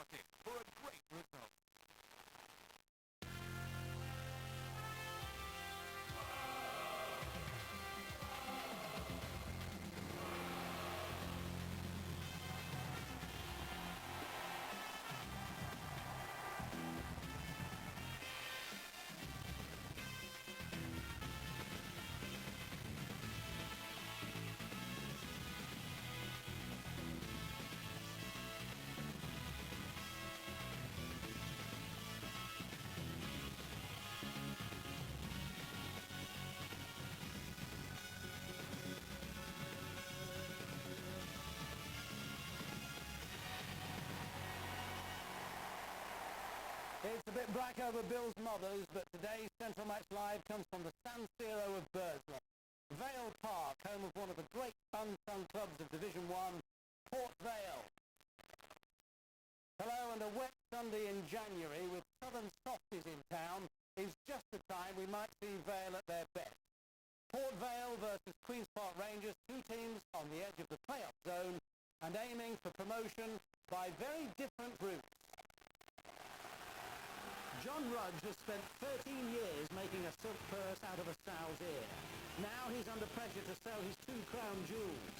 supermarket for a great result. It's a bit black over Bill's mothers, but today's Central Match Live comes from the San Siro of Burslem. Vale Park, home of one of the great unsung clubs of Division 1, Port Vale. Hello, and a wet Sunday in January with southern softies in town is just the time we might see Vale at their best. Port Vale versus Queen's Park Rangers, two teams on the edge of the playoff zone and aiming for promotion by very different routes. John Rudge has spent 13 years making a silk purse out of a sow's ear. Now he's under pressure to sell his two crown jewels.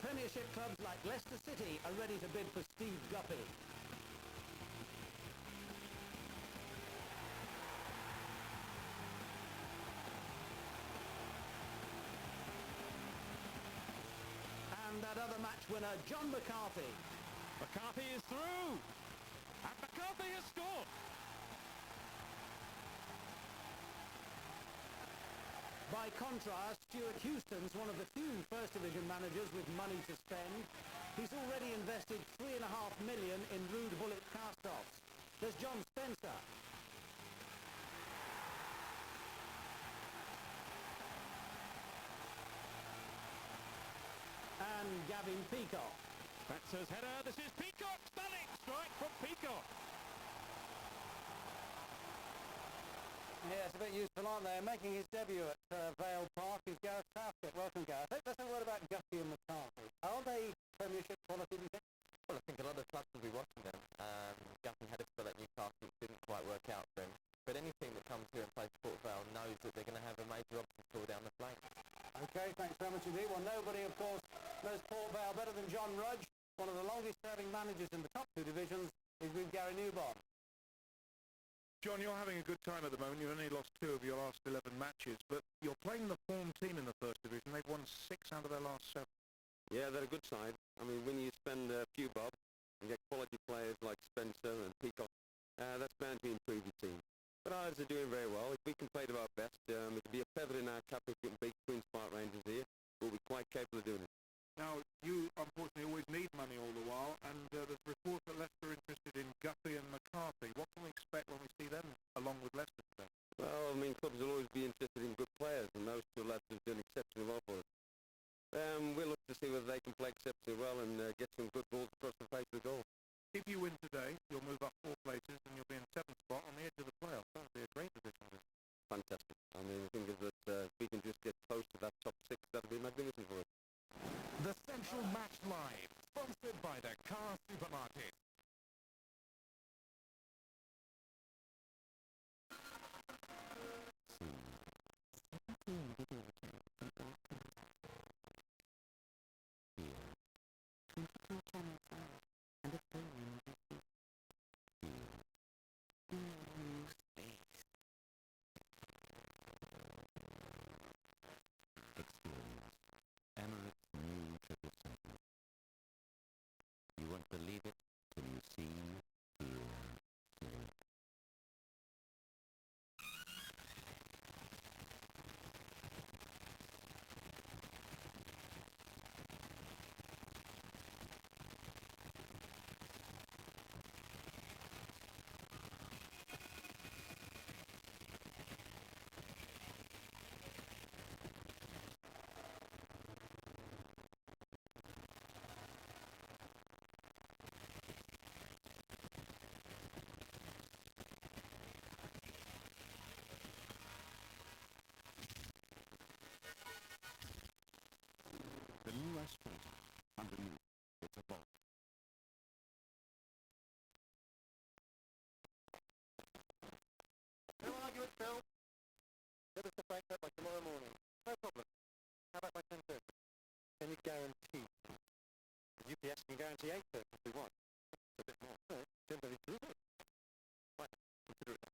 Premiership clubs like Leicester City are ready to bid for Steve Guppy. And that other match winner, John McCarthy. McCarthy is through, and McCarthy has scored. By contrast, Stuart Houston's one of the few First Division managers with money to spend. He's already invested $3.5 million in rude bullet cast-offs. There's John Spencer. And Gavin Peacock. Spencer's header, this is Peacock, stunning strike from Peacock. Yeah, it's a bit useful, aren't they? Making his debut at Vale Park is Gareth Southgate. Welcome, Gareth. Let's have a word about Guppy and McCarthy. Are they Premiership quality, do you think? Well, I think a lot of clubs will be watching them. Guppy had a spell at Newcastle, it didn't quite work out for him. But anything that comes here and plays Port Vale knows that they're going to have a major obstacle down the flank. OK, thanks very much indeed. Well, nobody, of course, knows Port Vale better than John Rudge. One of the longest-serving managers in the top two divisions is with Gary Newbon. John, you're having a good time at the moment. You've only lost 2 of your last 11 matches, but you're playing the form team in the First Division. They've won 6 out of their last 7. Yeah, they're a good side. I mean, when you spend a few bob and get quality players like Spencer and Peacock, that's bound to improve your team. But ours are doing very well. If we can play to our best, it could be a feather in our cap if we can beat Queen's Park Rangers here. We'll be quite capable of doing it. Now, you unfortunately always need money all the while, and there's reports that Leicester are interested in Guppy and McCarthy. What can we expect when we see them along with Leicester today? Well, I mean, clubs will always be interested in good players, and those two lads have done exceptionally well for us. We'll look to see whether they can play exceptionally well and get some good balls across the face of the goal. If you win today, you'll move up 4 places, and you'll be in 7th spot on the edge of the playoffs. That would be a great position. Fantastic. I mean, I think that if we can just get close to that top 6, that would be magnificent for us. The Central Match Live, sponsored by the Car Supermarket. You won't believe it till you see, hear, feel. The new restaurant underneath, it's a bolt. Phil, get us the break up by tomorrow morning. No problem. How about by 10:30? Can you guarantee? UPS can guarantee 8:30 if we want. A bit more. No, 10:32. Fine. Consider it.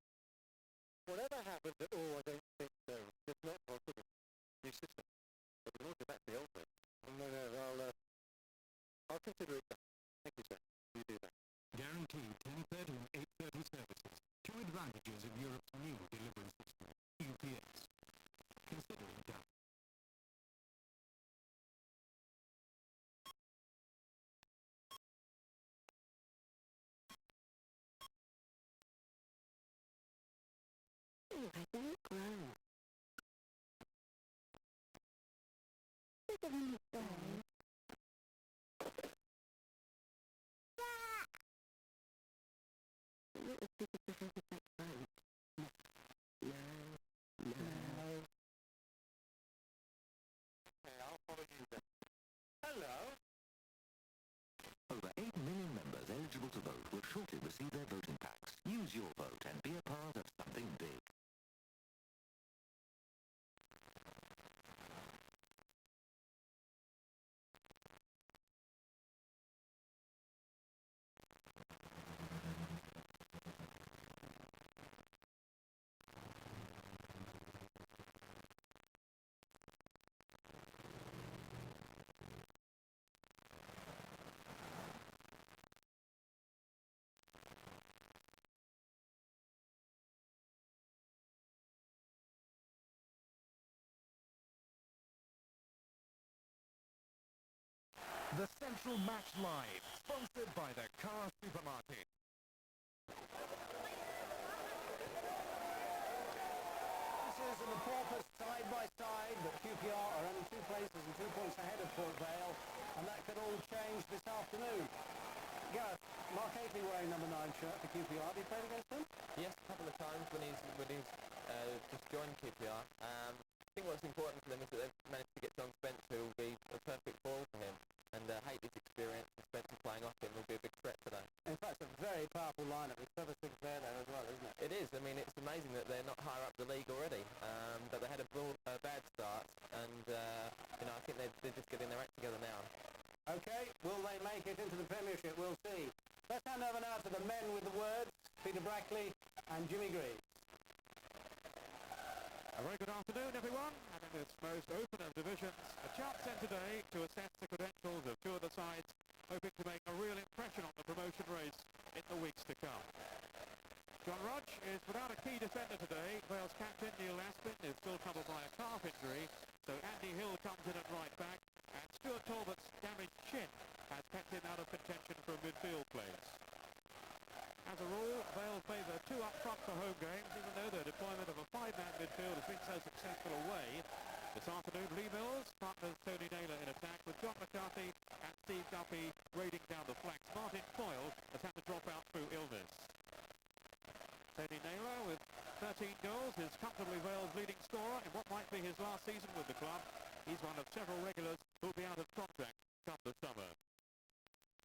Whatever happens, I don't think so. It's not possible. New system. But we won't go back to the old way. No, I'll consider it done. Thank you, sir. You do that. Guaranteed 10:30 and 8:30 services. Two advantages of Europe's new delivery system. UPS. Consider it done. I don't grow. Look at him go. Not as big as the head of that boat. No. Okay, I'll follow you then. Hello. Over 8 million members eligible to vote will shortly receive their voting packs. Use your vote and be a part of something big. The Central Match Live, sponsored by the car supermarket. This is the Porpoise side by side, but QPR are only 2 places and 2 points ahead of Port Vale, and that could all change this afternoon. Gareth, Mark Aitley wearing number 9 shirt for QPR. Have you played against him? Yes, a couple of times when he's just joined QPR. I think what's important for them is that they've managed to get John Spence, who will be a perfect ball for him. And Haley's experience and Spencer playing off him will be a big threat today. In fact, a very powerful lineup with Trevor Sinclair there as well, isn't it? It is. I mean, it's amazing that they're not higher up the league already. But they had a bad start, and I think they're just getting their act together now. Okay, will they make it into the Premiership? We'll see. Let's hand over now to the men with the words, Peter Brackley and Jimmy Greaves. A very good afternoon, everyone. And in this most open of divisions, a chance then today to assess the credentials of 2 of the sides, hoping to make a real impression on the promotion race in the weeks to come. John Rodge is without a key defender today. Wales captain Neil Aspin is still troubled by a calf injury, so Andy Hill comes in at right back, and Stuart Talbot's damaged shin has kept him out of contention for a midfield place. As a rule, Vale favour 2 up front for home games, even though their deployment of a 5-man midfield has been so successful away. This afternoon, Lee Mills partners Tony Naylor in attack, with John McCarthy and Steve Duffy raiding down the flanks. Martin Foyle has had to drop out through illness. Tony Naylor, with 13 goals, is comfortably Vale's leading scorer in what might be his last season with the club. He's one of several regulars who'll be out of contract come the summer.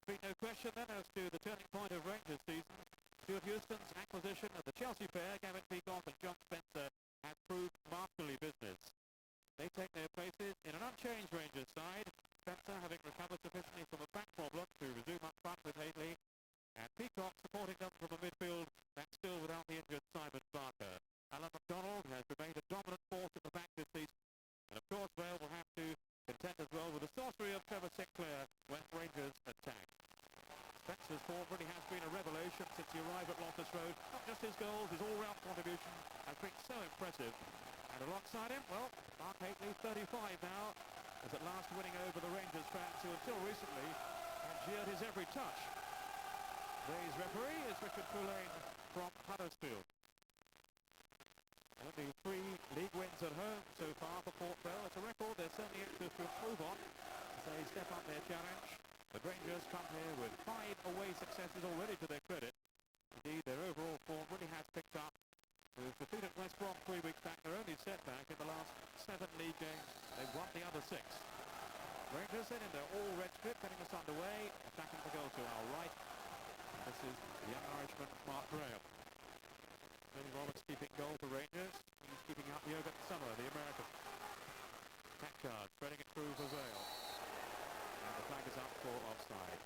Been no question then as to the turning point of Rangers season. Stuart Houston's acquisition of the Chelsea pair, Gavin Peacock and John Spencer, has proved masterly business. They take their places in an unchanged Rangers side, Spencer having recovered sufficiently from a back problem to resume up front with Haley, and Peacock supporting them from a midfield that's still without the injured Simon Barker. Alan McDonald has remained a dominant force at the back this season, and of course Vale will have to contend as well with the sorcery of Trevor Sinclair when Rangers attack. Spencer's form really has been a revelation since he arrived at Loftus Road. Not just his goals, his all-round contribution has been so impressive. And alongside him, well, Mark Aitley, 35 now, is at last winning over the Rangers fans who until recently had jeered his every touch. Today's referee is Richard Poulain from Huddersfield. Only 3 league wins at home so far for Port Vale. It's a record they're certainly anxious to improve on as they step up their challenge. The Rangers come here with 5 away successes already to their credit. Indeed, their overall form really has picked up. They've defeated West Brom 3 weeks back. Their only setback in the last 7 league games. They've won the other 6. Rangers then in their all-red strip, getting us underway. Attacking the goal to our right. This is the young Irishman, Mark Graham. Tony Roberts keeping goal for Rangers. He's keeping out Jürgen Summer, the American. Packard spreading it through for Vale. And the flag is up for offside.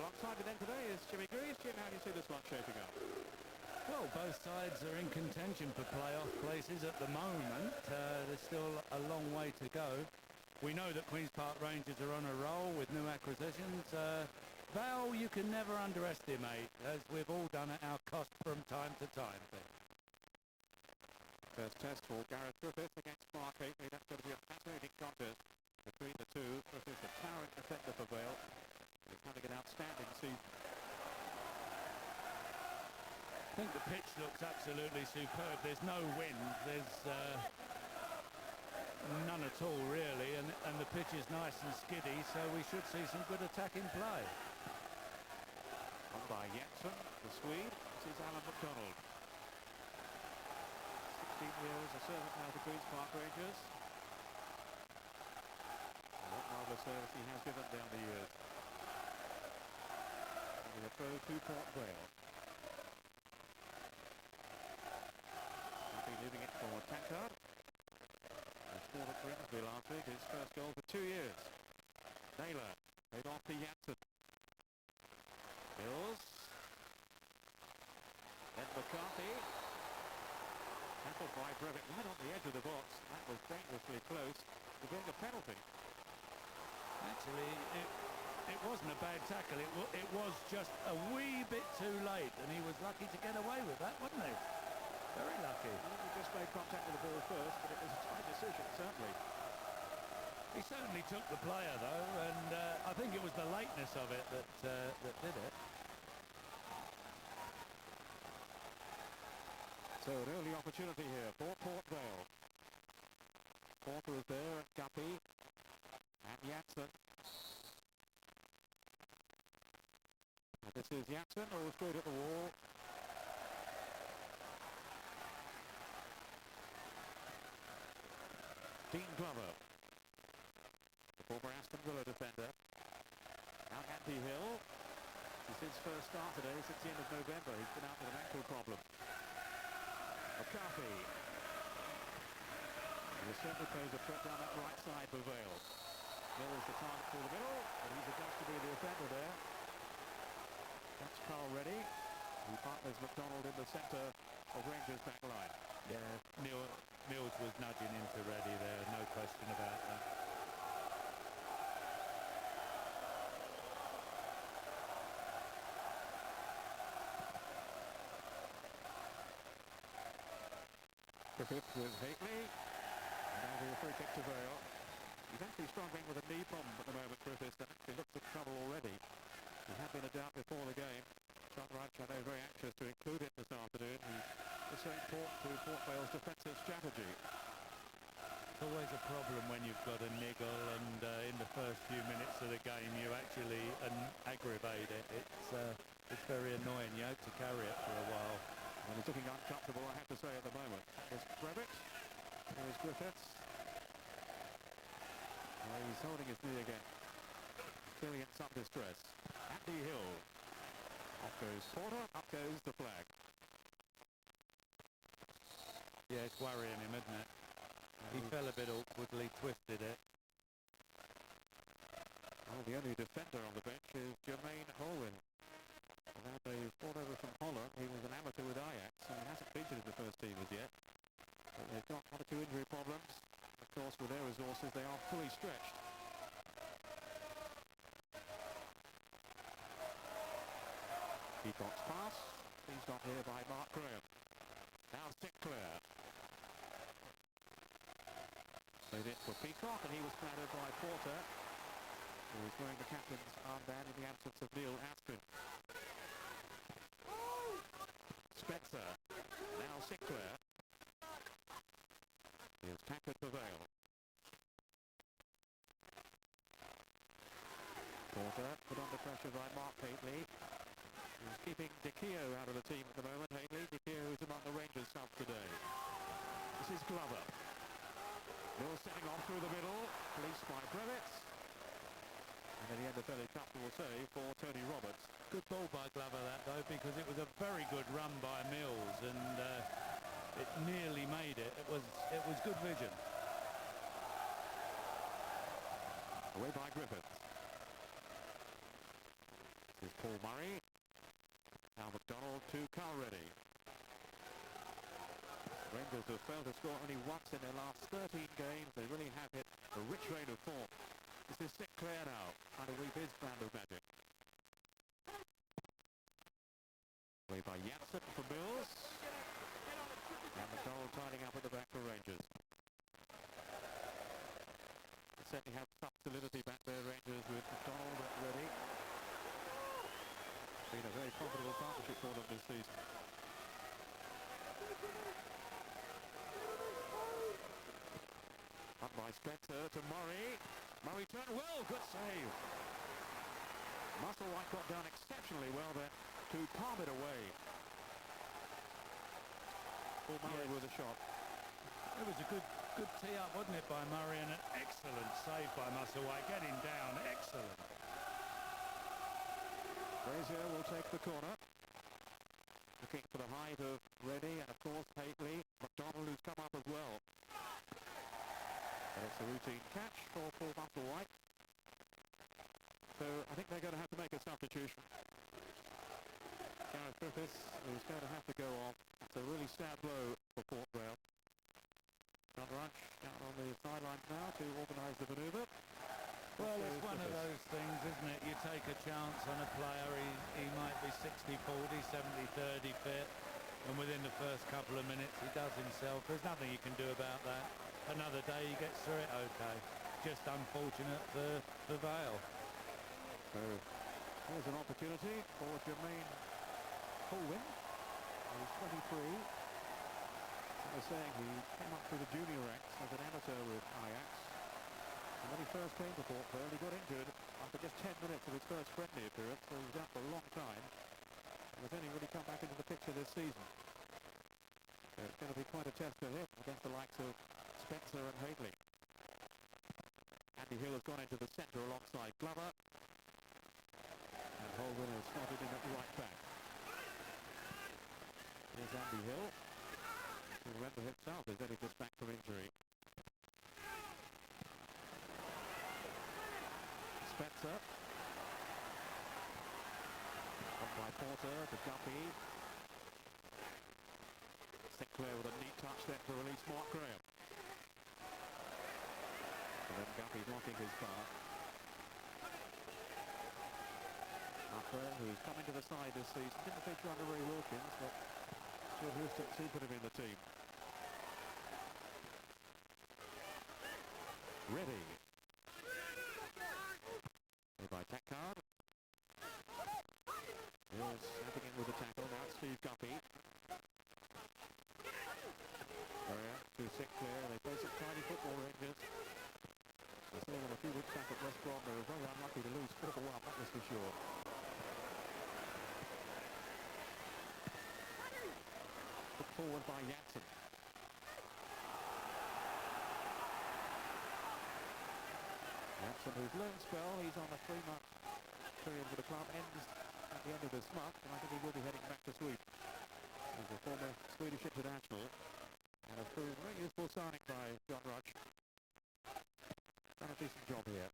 Alongside me then today is Jimmy Greaves. Jim, how do you see this one shaping up? Well, both sides are in contention for playoff places at the moment. There's still a long way to go. We know that Queen's Park Rangers are on a roll with new acquisitions. Vale, you can never underestimate, as we've all done at our cost from time to time. First test for Gareth Griffiths against Mark Haitley. That's going to be a fascinating contest between the two. Griffiths, a towering defender for Vale. He's having an outstanding season. I think the pitch looks absolutely superb. There's no wind. There's none at all, really. And the pitch is nice and skiddy, so we should see some good attacking play. On by Jensen, the Swede. This is Alan McDonald. 16 years, a servant now to Queen's Park Rangers. And what marvellous service he has given down the years. And with a throw to Port Vale. Leaving it for Packard. He scored at Grimsby last week, his first goal for 2 years. Naylor, played off to Janssen. Mills. Then McCarthy. Tackled by Brevitt right on the edge of the box. That was dangerously close to being a penalty. Actually, it wasn't a bad tackle. It was just a wee bit too late, and he was lucky to get away with that, wasn't he? Very lucky. He just made contact with the ball first, but it was a tight decision, certainly. He certainly took the player, though, and I think it was the lateness of it that did it. So an early opportunity here for Port Vale. Porter is there, and Guppy, and Janssen. And this is Janssen, all straight at the wall. Dean Glover, the former Aston Villa defender. Now Andy Hill. It's his first start today since the end of November. He's been out with an ankle problem. McCarthy. He will certainly pose a threat down that right side for Vale. Mills the target for the middle, but he's adjusted to be the offender there. That's Carl Reddy, who partners McDonald in the centre of Rangers' back line. Yeah, Mills was nudging into Reddy there, no question about that. Griffith with Haitley, and now the free kick to Vale. He's actually struggling with a knee problem at the moment, Griffith, and actually looks at trouble already. He had been a doubt before the game. John Wright, I know, very anxious to include him this afternoon. He's so important to Port Vale's defensive strategy. It's always a problem when you've got a niggle, and in the first few minutes of the game you actually aggravate it. It's very annoying. You hope to carry it for a while. Well, he's looking uncomfortable, I have to say, at the moment. There's Brevitt. There's Griffiths. Well, he's holding his knee again. Clearly in some distress. Andy Hill. Off goes Porter, up goes the flag. Yeah, it's worrying him, isn't it? He fell a bit awkwardly, twisted it. Well, the only defender on the bench is Jermaine Holwyn. They brought over from Holland. He was an amateur with Ajax, and he hasn't featured in the first team as yet. But they've got one or two injury problems. Of course, with their resources, they are fully stretched. Peacock's pass. He's got here by Mark Graham. Now Sinclair. Played it for Peacock, and he was clattered by Porter, who was wearing the captain's armband in the absence of Neil Aspin. Spencer. Now Sinclair. Here's Packard for Vale. Porter put under pressure by Mark Haitley. He's keeping Dicchio out of the team at the moment. Haitley, Dicchio is among the Rangers subs today. This is Glover. Mills setting off through the middle. Policed by Brevitt. And in the end, a fairly comfortable save for Tony Roberts. Good ball by Glover that though, because it was a very good run by Mills, and it nearly made it. It was good vision. Away by Griffiths. This is Paul Murray. Now McDonald to Carl-Reddy. Rangers have failed to score only once in their last 13 games. They really have hit a rich vein of form. This is Sinclair now, trying to weave his brand of magic. Away by Janssen for Mills. And McDonald tidying up at the back for Rangers. They certainly have some solidity back there, Rangers, with McDonald at ready. Been a very profitable partnership for them this season. Up by Spencer to Murray. Murray turned well, good save. Musselwhite got down exceptionally well there to palm it away. Paul Murray with a shot. It was a good tee up, wasn't it, by Murray, and an excellent save by Musselwhite. Getting down, excellent. Brazier will take the corner. Looking for the height of Reddy and of course Haley. McDonald who's come up as well. And it's a routine catch for Paul Musselwhite. So I think they're going to have to make a substitution. Gareth Griffiths is going to have to go off. It's a really sad blow for Port Vale. John Runch down on the sidelines now to organise the manoeuvre. Well, it's one of those things, isn't it? You take a chance on a player, he might be 60-40, 70-30 fit, and within the first couple of minutes he does himself. There's nothing you can do about that. Another day he gets through it okay. Just unfortunate for Vale. So here's an opportunity for Jermaine Colwyn. He's 23. I was saying he came up through the junior ranks as an amateur with Ajax. And when he first came to Port Vale, he got injured after just 10 minutes of his first friendly appearance, so he was out for a long time. And has only really come back into the picture this season. So it's going to be quite a test for him against the likes of Spencer and Haley. Andy Hill has gone into the centre alongside Glover. And Holden has slotted in at right back. Here's Andy Hill. Who remember himself is only just back from injury. Spencer. On by Porter to Guppy. Sinclair with a neat touch then to release Mark Graham. And then Guppy blocking his bar. Upper, who's come into the side this season, didn't feature under Ray Wilkins, but Stuart Houston still put him in the team. Ready. By Tackard. Here's snapping in with the tackle. Now it's Steve Guppy. Area to Sinclair. They play some tiny football, Rangers. I saw them a few weeks back at West Brom. They were very unlucky to lose 4-1, that was for sure. Put forward by Janssen. Janssen, whose loan spell, he's on a 3-month period with the club, ends at the end of this month, and I think he will be heading back to Sweden. He's a former Swedish international, and a very useful signing by John Rudge. Done a decent job here.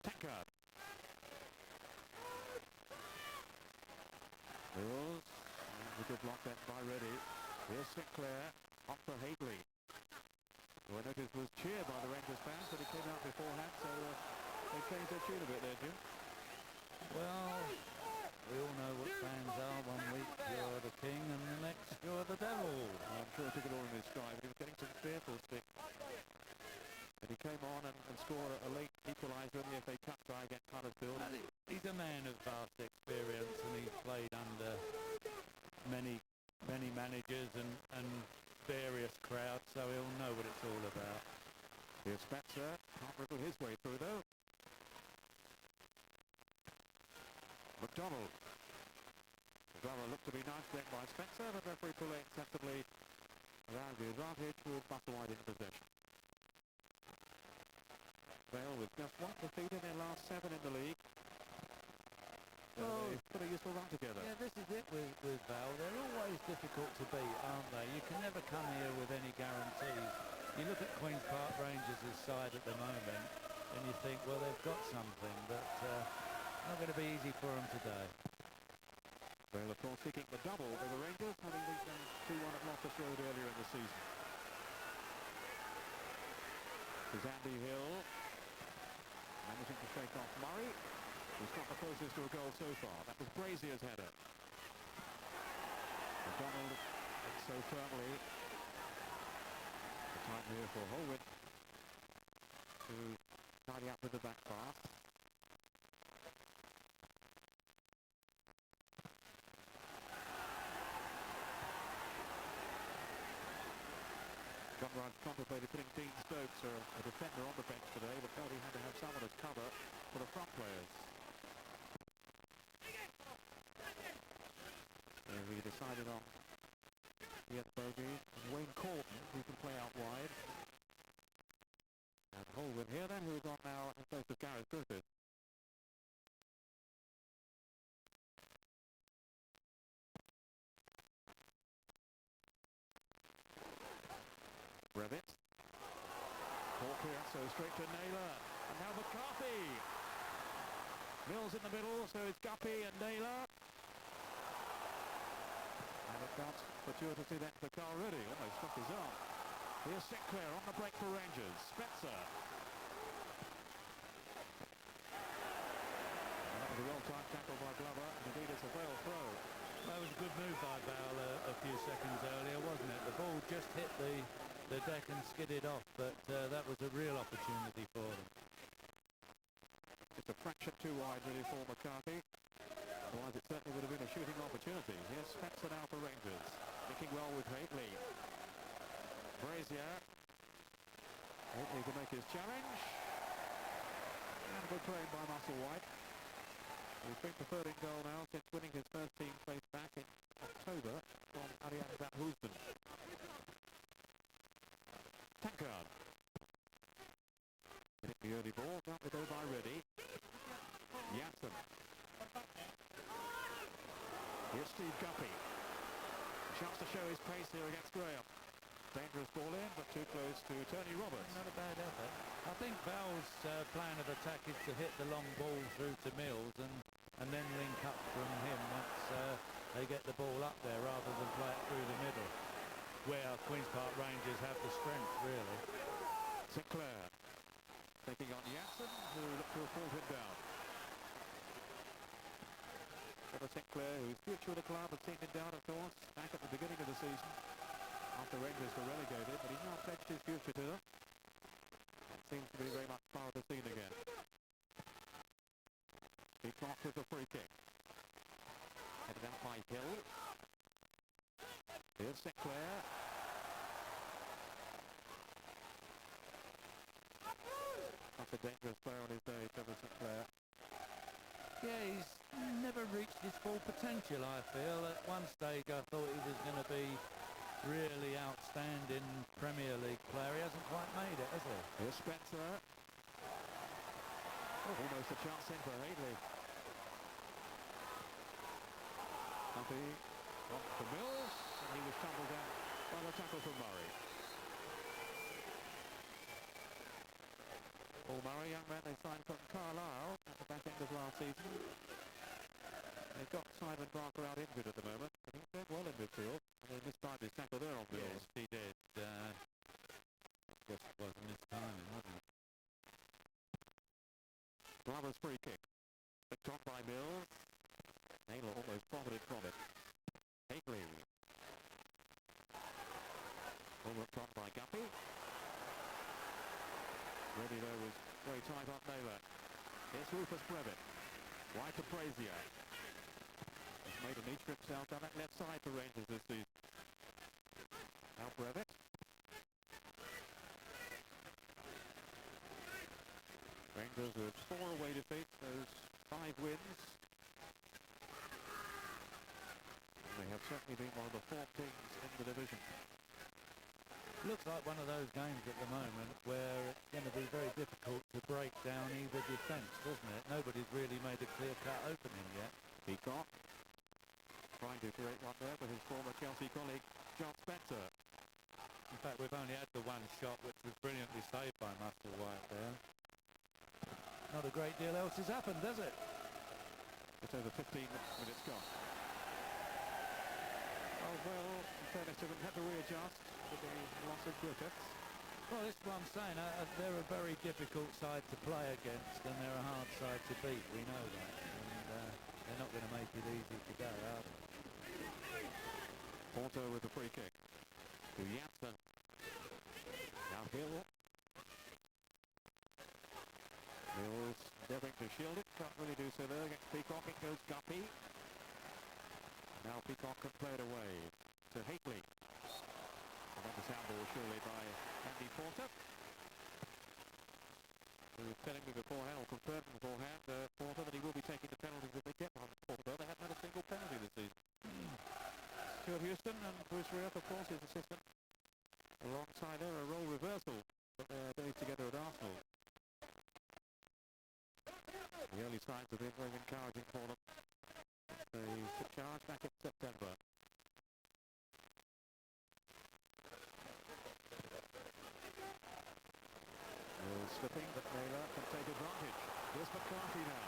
Tankard. Mills, and a good block then by Reddy. Here's Sinclair, on for Haley. Who I noticed was cheered by the Rangers fans, but he came out beforehand, so they changed their tune a bit there, Jim. Well, we all know what fans are. One week you're the king and the next you're the devil. I'm sure he took it all in his stride, but he was getting some fearful stick. And he came on and scored a late equaliser in the FA Cup tie against Huddersfield. He's a man of vast experience, and he's played under many managers and various crowds, so he'll know what it's all about. Here's Spencer, can't wriggle his way through though. McDonald. Glover looked to be nice then by Spencer, but referee pulling sensibly around the advantage with Musselwhite in possession. Vale with just one defeat in their last 7 in the league. So they put a useful run together. Yeah, this is it with Val. They're always difficult to beat, aren't they? You can never come here with any guarantees. You look at Queen's Park Rangers' side at the moment, and you think, well, they've got something, but not going to be easy for them today. Well, of course, seeking the double for the Rangers, having beaten 2-1 at Loftus Road earlier in the season. There's Andy Hill, managing to shake off Murray, who's got the closest to a goal so far. That was Brazier's header. McDonald so firmly. The time here for Holwyn to tidy up with the back pass. Conrad contemplated putting Dean Stokes, a defender, on the bench today, but felt he had to have someone as cover for the front players. So he decided on Ian Bogey and Wayne Corbin, who can play out wide. And Holwyn here then, who's on now in place of Gareth Griffith. Revit. Ball clearance, so straight to Naylor. And now McCarthy. Mills in the middle, so it's Guppy and Naylor. And it comes fortuitously then to the car already. Almost struck his arm. Here's Sinclair on the break for Rangers. Spencer. And that was a well-timed tackle by Glover, and indeed it's a failed throw. That was a good move by Val a few seconds earlier, wasn't it? The ball just hit the deck and skidded off, but that was a real opportunity for them. Just a fraction too wide really for McCarthy. Otherwise it certainly would have been a shooting opportunity. Here's Spencer now for Rangers. Linking well with Haitley. Brazier. Haitley to make his challenge. And good play by Musselwhite. He's been the third in goal now since winning his first team place back in October from Ariane van Hoosden. Tankard. Hitting the early ball, down to go by Reddy. Janssen. Here's Steve Guppy. Chance to show his pace here against Graham. Dangerous ball in, but too close to Tony Roberts. Not a bad effort. I think Val's plan of attack is to hit the long ball through to Mills and then link up from him once they get the ball up there, rather than play it through the middle, where Queen's Park Rangers have the strength, really. Sinclair taking on Janssen, who looked to have pulled him down. Trevor Sinclair, whose future with the club had seen him down, of course, back at the beginning of the season, after Rangers were relegated, but he's now pledged his future to them. That seems to be very much part of the scene again. He clocked with a free kick. Headed out by Hill. Here's Sinclair. That's a dangerous player on his day, Trevor Sinclair. Yeah, he's never reached his full potential, I feel. At one stage I thought he was going to be really outstanding Premier League player. He hasn't quite made it, has he? Here's Spencer. Oh, almost a chance in for Haitley. Duffy on to Mills, and he was tumbled down by the tackle from Murray. Paul Murray, young man they signed from Carlisle at the back end of last season. They've got Simon Barker out injured at the moment, but he's played well in midfield. And they mistimed his tackle there on Mills. Yes, he did. Just wasn't his timing, wasn't it? Glover's free kick. Picked on by Mills. Naylor almost profited from it. Haitley. All looked on by Guppy. Reddy there was very tight on Naylor. Here's Rufus Brevitt. Wide to Brazier. He's made a niche for himself down that left side for Rangers this season. Now Brevitt. Rangers with 4 away defeats, those 5 wins. And they have certainly been one of the 4 teams in the division. Looks like one of those games at the moment where it's going to be very difficult to break down either defence, doesn't it? Nobody's really made a clear-cut opening yet. Peacock trying to create one there for his former Chelsea colleague, John Spencer. In fact, we've only had the one shot, which was brilliantly saved by Musselwhite there. Not a great deal else has happened, does it? It's over 15 minutes gone. Oh, well, in fairness to them, had to readjust with the loss of Griffiths. Well, this is what I'm saying. They're a very difficult side to play against, and they're a hard side to beat. We know that. And they're not going to make it easy to go, are they? Porto with the free kick to Janssen. Now Hill. Mills endeavouring to shield it, can't really do so there against Peacock. It goes Guppy. Now Peacock can play it away to Hateley. And then the sound ball surely by Andy Porter, who was telling me beforehand, or confirmed beforehand, Porter, that he will be taking the penalties if they get one. Porter, they haven't had a single penalty this season. Stuart Houston and Bruce Rioch, of course, his assistant. Alongside her, a role reversal, but they're days together at Arsenal. The early signs have been very encouraging for them. They took charge back in September. Slipping, but Naylor can take advantage. Here's McCarthy now.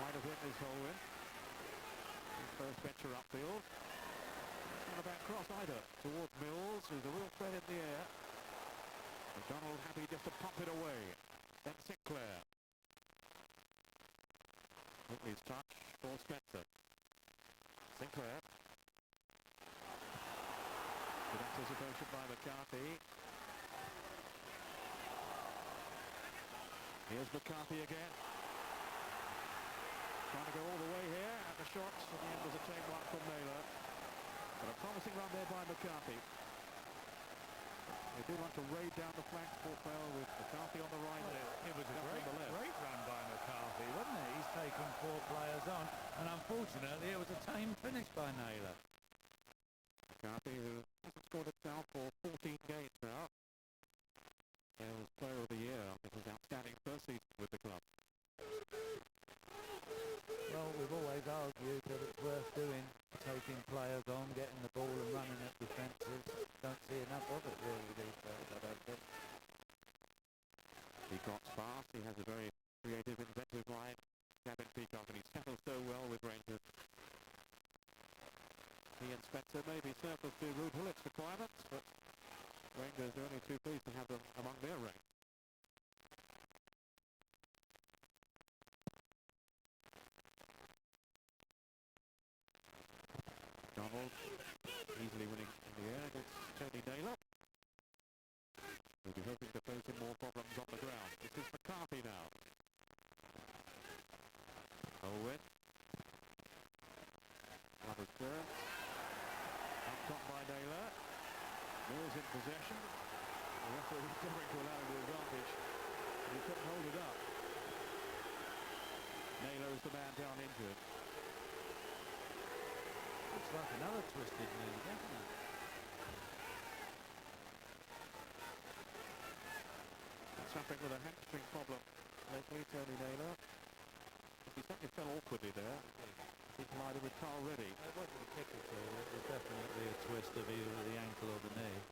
Wide of him is Holwyn. His first venture upfield. Not a bad cross either towards Mills, who's a real threat in the air. McDonald happy just to pump it away. Then Sinclair. His touch for Spencer. Sinclair. Good anticipation by McCarthy. Here's McCarthy again. Trying to go all the way here, and the shot in the end was a tame one from Naylor. But a promising run there by McCarthy. They do want to raid down the flank, Port Vale, with McCarthy on the right. Well, it was a Guppy on the left. great run by McCarthy, wasn't it? He's taken 4 players on, and unfortunately it was a tame finish by Naylor. McCarthy, who hasn't scored a foul for 14 games now. Wales Player of the Year after his outstanding first season with the club. Well, we've always argued that it's worth doing, taking players on, getting the ball and running at defences. Don't see enough of it really these days, I don't think. Peacock's fast, he has a very creative, inventive line. Gavin Peacock, and he settles so well with Rangers. He and Spencer may be surplus to Ruud Hullit's requirements, but Rangers are only too pleased to have them among their ranks. Donald easily winning in the air against Tony Naylor. We'll be hoping to pose him more problems on the ground. This is McCarthy now. Owen. Another turn. Up top by Naylor. Mills in possession. The referee endeavouring to allow him the advantage. But he couldn't hold it up. Naylor is the man down injured. Looks like another twisted knee, doesn't it? Suffering with a hamstring problem lately, Tony Naylor. He certainly fell awkwardly there. He collided with Carl Reddy. It wasn't a kick at all. It was definitely a twist of either the ankle or the knee.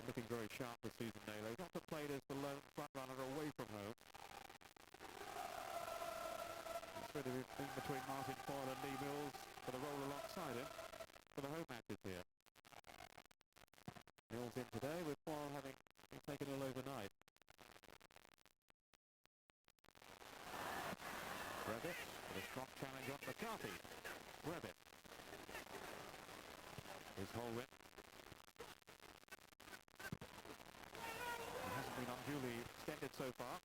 Looking very sharp this season, Naylor. He's often played as the lone front runner away from home. He's really been between Martin Foyle and Lee Mills for the role alongside him for the home matches here. Mills in today with Foyle having been taken ill overnight. Brevitt with a strong challenge on McCarthy. Brevitt. Here's Holwyn. He hasn't been unduly extended so far.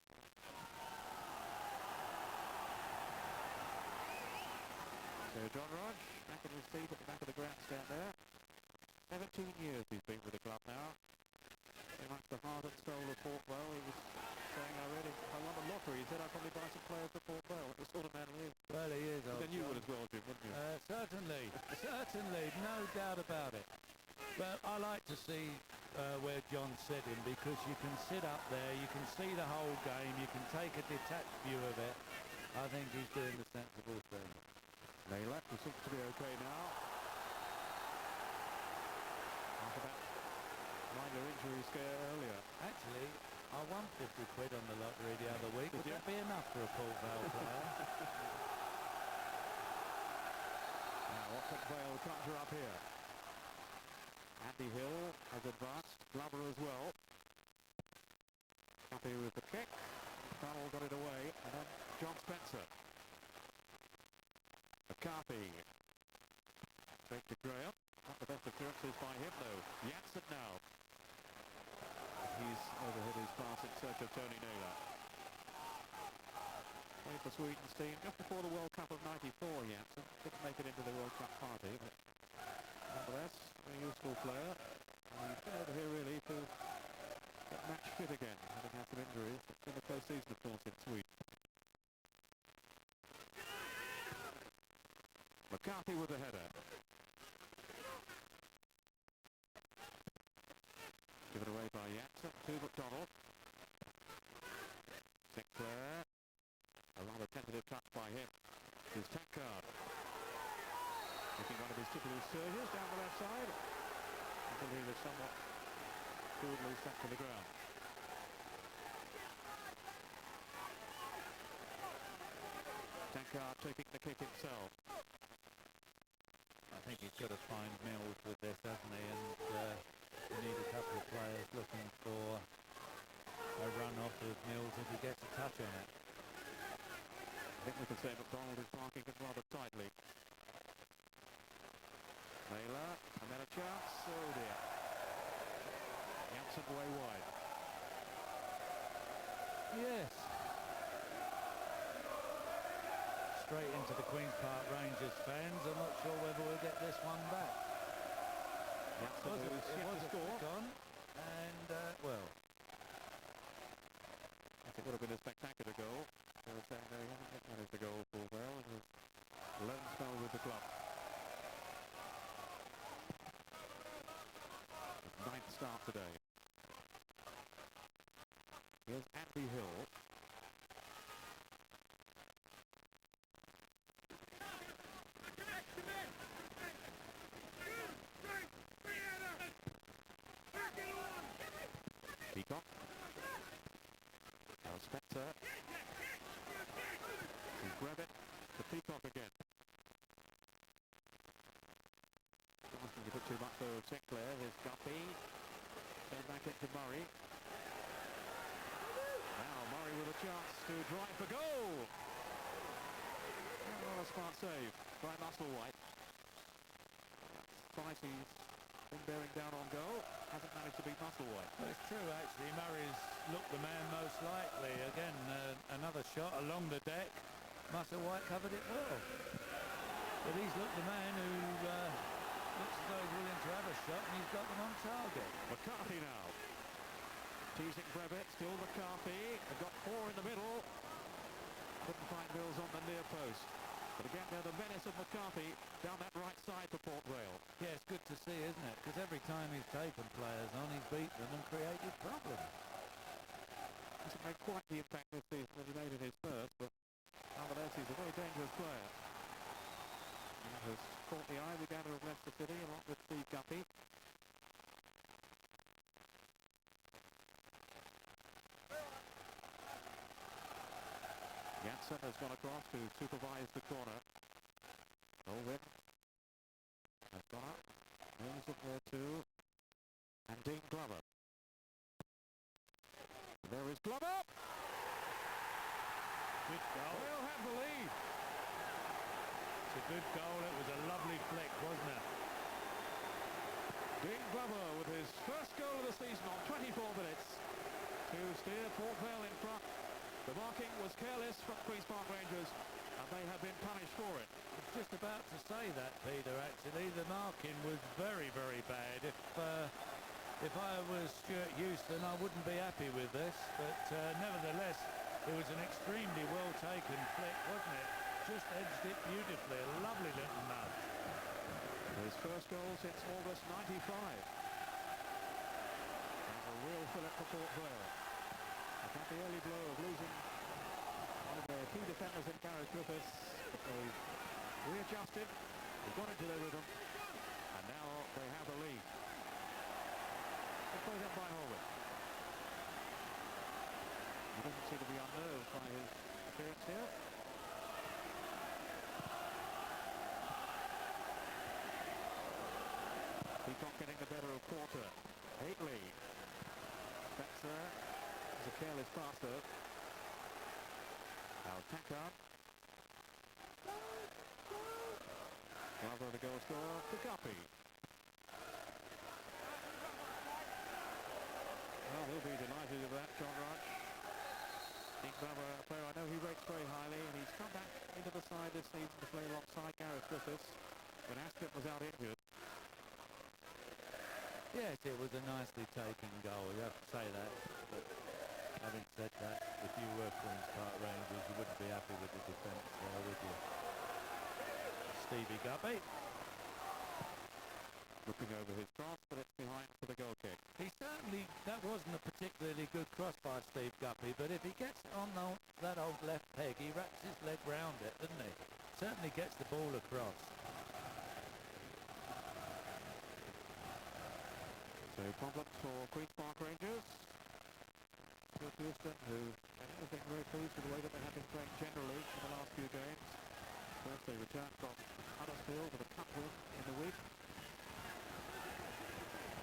So John Rodge back in his seat at the back of the grandstand there. 17 years he's been with the club now. Very much the heart and soul of Port Vale. He was saying I won the lottery. He said I'd probably buy some players for Port Vale. What sort of man he is. Well, he is. Then you would as well, Jim, wouldn't you? Certainly, certainly, no doubt about it. But I like to see where John's sitting, because you can sit up there, you can see the whole game, you can take a detached view of it. I think he's doing the sensible thing. Naylor, who seems to be okay now. After that minor injury scare earlier. Actually, I won 50 quid on the lottery the other week. Would that be enough for a Port Vale player? Now, what can Vale conjure up here? Andy Hill has advanced. Glover as well. Happy with the kick. Connell got it away. And then John Spencer. McCarthy. Straight to Graham. Not the best appearances by him though. Janssen now. He's overhit his pass in search of Tony Naylor. Played for Sweden's team just before the World Cup of '94, Janssen. Didn't make it into the World Cup party, but nonetheless, a useful player. And he's been over here really to get match fit again, having had some injuries. It's been a close season, of course, in Sweden. McCarthy with the header. Given away by Janssen to McDonald. Sinclair. A rather tentative touch by him. His Tankard. Making one of his typical surges down the left side. Until he was somewhat crudely sent to the ground. Tankard taking the kick himself. I think he's got to find Mills with this, hasn't he? And you need a couple of players looking for a run off of Mills if he gets a touch on it. I think we can say McDonald is marking it rather tightly. Naylor, and then a chance. Oh dear. Janssen way wide. Yes. Straight into the Queen's Park Rangers fans. I'm not sure whether we'll get this one back. Janssen It who's yet was to a score. flick on, and well, I think it would have been a spectacular goal. They were saying no, he hasn't yet managed the goal for well, and his lone spell with the club. His ninth start today. Here's Andy Hill. Peacock. Now Spencer. To grab it. To Peacock again. Asking to put too much though of Sinclair. Here's Guppy. Turn back into Murray. Now Murray with a chance to drive for goal. Oh, a smart save by Musselwhite. Twice he's been bearing down on goal. Hasn't managed to beat Musselwhite. well, it's true actually. Murray's looked the man most likely. Again, another shot along the deck. Musselwhite covered it well. But he's looked the man who looks as though he's willing to have a shot, and he's got them on target. McCarthy now. Teasing Brevitt, still McCarthy. They've got four in the middle. Couldn't find Mills on the near post. But again, they're the menace of McCarthy down that right side for Port Vale. Yeah, it's good to see, isn't it? Because every time he's taken players on, he's beat them and created problems. Hasn't made quite the impact this season that he made in his first, but nonetheless, he's a very dangerous player. He has caught the eye of the gather of Leicester City along with Steve Guppy. Janssen has gone across to supervise the corner. Olwyn has gone up. Mills in there too. And Dean Glover. There is Glover! Good goal. Vale have the lead. It's a good goal. It was a lovely flick, wasn't it? Dean Glover with his first goal of the season on 24 minutes to steer Port Vale in front. The marking was careless from Queen's Park Rangers, and they have been punished for it. I was just about to say that, Peter, actually. The marking was very, very bad. If if I was Stuart Houston, I wouldn't be happy with this, but nevertheless, it was an extremely well taken flick, wasn't it? Just edged it beautifully, a lovely little nudge. His first goal since August '95. And a real fillip for Port Vale. They've had the early blow of losing one of their key defenders in Gareth Griffiths. They've readjusted, they've got into their rhythm, and now they have the lead. It's played up by Holwick. He doesn't seem to be unnerved by his appearance here. Peacock getting the better of Porter. Haitley. Spencer is a careless passer. Now Tankard. Glover, the goal scorer, for Guppy. Well, he'll be delighted with that, John Rush. Nick Glover, a player I know he rates very highly, and he's come back into the side this season to play alongside Gareth Griffiths when Aston was out injured. Yes, it was a nicely taken goal, you have to say that. But having said that, if you were Queen's Park Rangers, you wouldn't be happy with the defence there, would you? Stevie Guppy. Looking over his cross, but it's behind for the goal kick. He certainly, that wasn't a particularly good cross by Steve Guppy, but if he gets on that old left peg, he wraps his leg round it, doesn't he? Certainly gets the ball across. So problems for Queen's Park Rangers. Stuart Houston, who have been very pleased with the way that they have been playing generally in the last few games. First they returned from Huddersfield with a cup win in the week.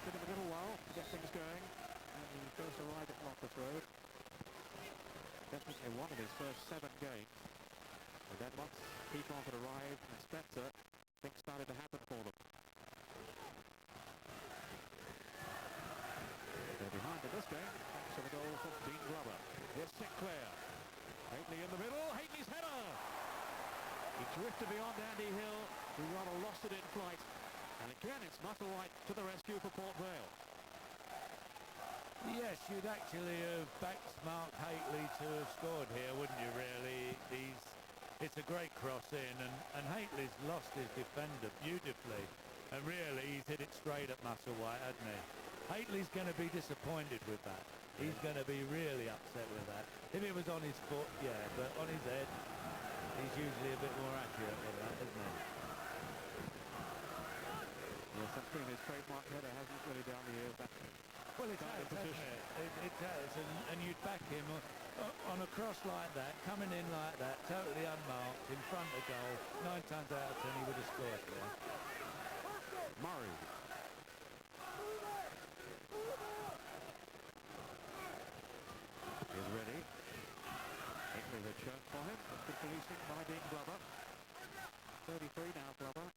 Took him a little while to get things going, and he first arrived at Loftus Road. Definitely won in his first 7 games. And then once Peacock had arrived and Spencer, things started to happen for them. They're behind in this game, thanks to the goal from Dean Glover. Here's Sinclair. Haitley in the middle, Haitley's header! He drifted beyond Andy Hill, who rather lost it in flight. And again, it's Musselwhite to the rescue for Port Vale. Yes, you'd actually have backed Mark Haitley to have scored here, wouldn't you, really? It's a great cross in, and Haitley's lost his defender beautifully. And really, he's hit it straight at Musselwhite, hasn't he? Haitley's going to be disappointed with that. He's going to be really upset with that. If it was on his foot, yeah, but on his head, he's usually a bit more accurate with that, isn't he? Yes, that's been his trademark header, hasn't it, really, down the years? Well, it has, hasn't it? It has, and you'd back him on a cross like that, coming in like that, totally unmarked, in front of goal. 9 times out of 10 he would have scored there. Murray. Is ready. Haitley had shown for him. Good policing by Dean Glover. 33 now, Glover.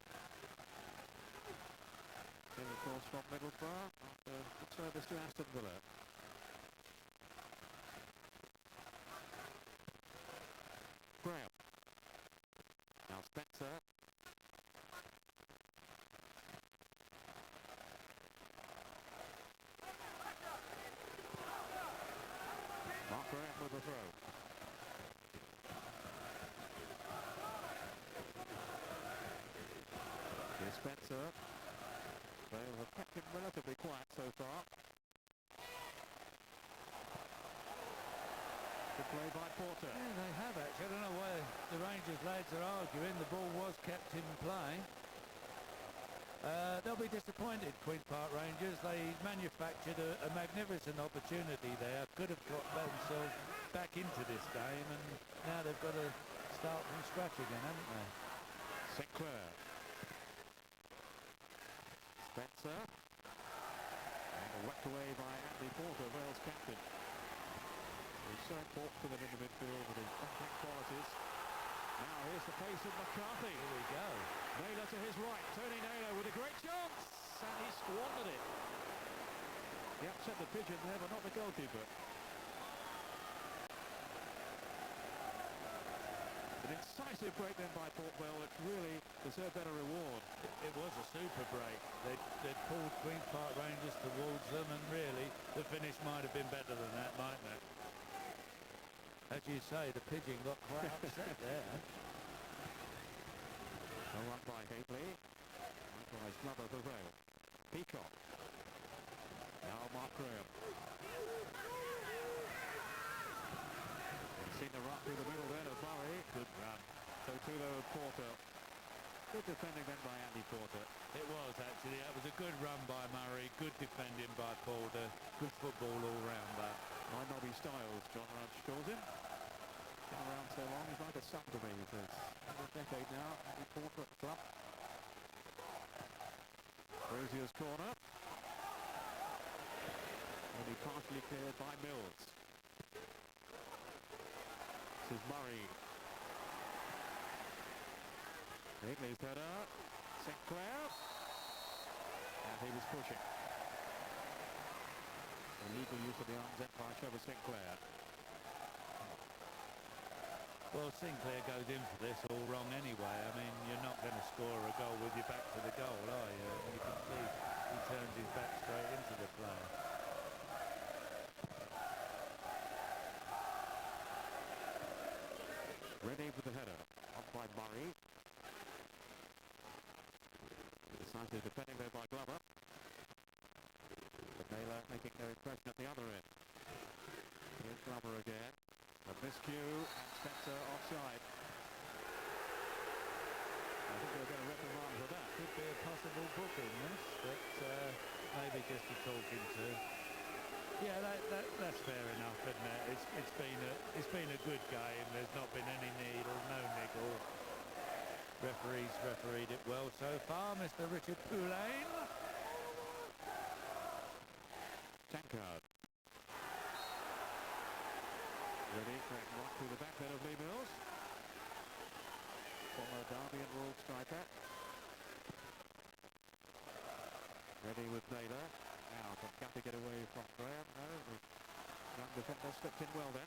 Then of course from Middlesbrough after good service to Aston Villa. Graham. Now Spencer. Mark Graham with the throw. Here's Spencer. They have kept him relatively quiet so far. Good play by Porter. Yeah, they have actually. I don't know why the Rangers lads are arguing. The ball was kept in play. They'll be disappointed, Queen's Park Rangers. They manufactured a magnificent opportunity there. Could have got themselves back into this game, and now they've got to start from scratch again, haven't they? Sinclair. Spencer. And whacked away by Andy Porter, Wales captain. He's so important to them in the midfield with his battling qualities. Now here's the pace of McCarthy. Here we go. Naylor to his right. Tony Naylor with a great chance. And he squandered it. He upset the pigeon there, but not the goalkeeper. The An incisive break then by Port Vale, which really deserved better reward. It was a super break. They pulled Queen's Park Rangers towards them, and really the finish might have been better than that, mightn't it? As you say, the pigeon got quite upset there. A run by Haley. Likewise, Glover for Vale. Peacock. Now Mark Graham. Seen the run through the middle then of Murray. Good run. So too though of Porter. Good defending then by Andy Porter. It was actually. That was a good run by Murray. Good defending by Porter. Good football all round that. My Nobby Styles, John Rudge calls him. Been around so long, he's like a son to me. He says, over a decade now, Andy Porter at the club. Rozier's corner. Only partially cleared by Mills. This is Murray. Higley's header. Sinclair. And he was pushing. Illegal use of the arms end by Trevor Sinclair. Well, Sinclair goes in for this all wrong anyway. I mean, you're not going to score a goal with your back to the goal, are you? And you can see he turns his back straight into the player. Ready with the header. Up by Murray. Decisive defending there by Glover. But Naylor making no impression at the other end. Here's Glover again. A miscue and Spencer offside. I think they're going to reprimand for that. Could be a possible booking, this, but maybe just a talking to. Yeah, that's fair enough, isn't it? It's been a good game. There's not been any needle, no niggle. Referees refereed it well so far, Mr. Richard Poulain. Tankard. Ready, correct one through the back there of Lee Mills. Former Derby and Royal striker. Ready with Naylor. Now, can Guppy get away from Graham? No, the young defender slipped in well then.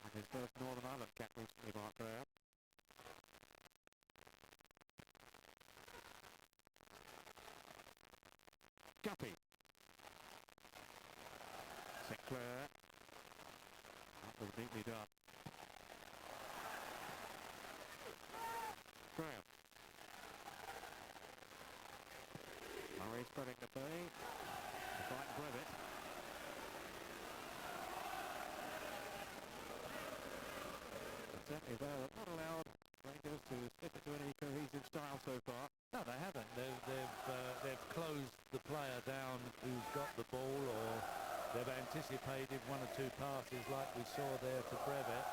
And his first Northern Ireland cap recently, Mark Graham. Guppy. Sinclair. That was neatly done. Graham. Murray spreading the play. To find Brevitt. But certainly they're not allowed Rangers to slip into any cohesive style so far. No, they haven't. They've closed the player down who's got the ball, or they've anticipated one or two passes like we saw there to Brevitt.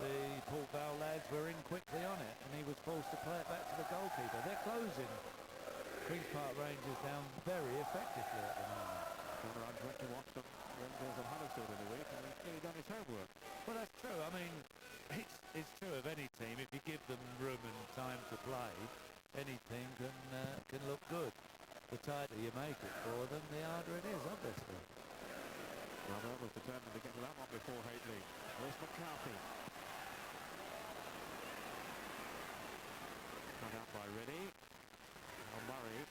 The Port Vale lads were in quickly on it, and he was forced to play it back to the goalkeeper. They're closing Queen's Park Rangers down very effectively at the moment. John Rudge went to watch them Rangers and Huddersfield in the week, and he's clearly done his homework. Well, that's true. I mean, it's true of any team. If you give them room and time to play, any team can look good. The tighter you make it for them, the harder it is, obviously. Robert was determined to get to that one before Haley. There's McCarthy. Cut out by Reddy. Now Murray.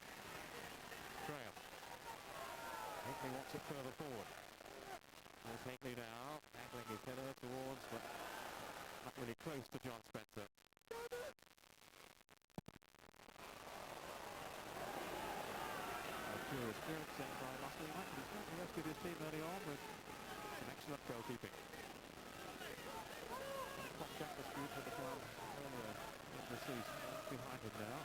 Graham. Haley wants it further forward. There's Haley now, angling his header towards, but not really close to John Spencer. Pure experience sent by Lusty Knight. He's certainly rescued his team early on with some excellent goalkeeping. Contract dispute with the club earlier in the season. He's behind him now.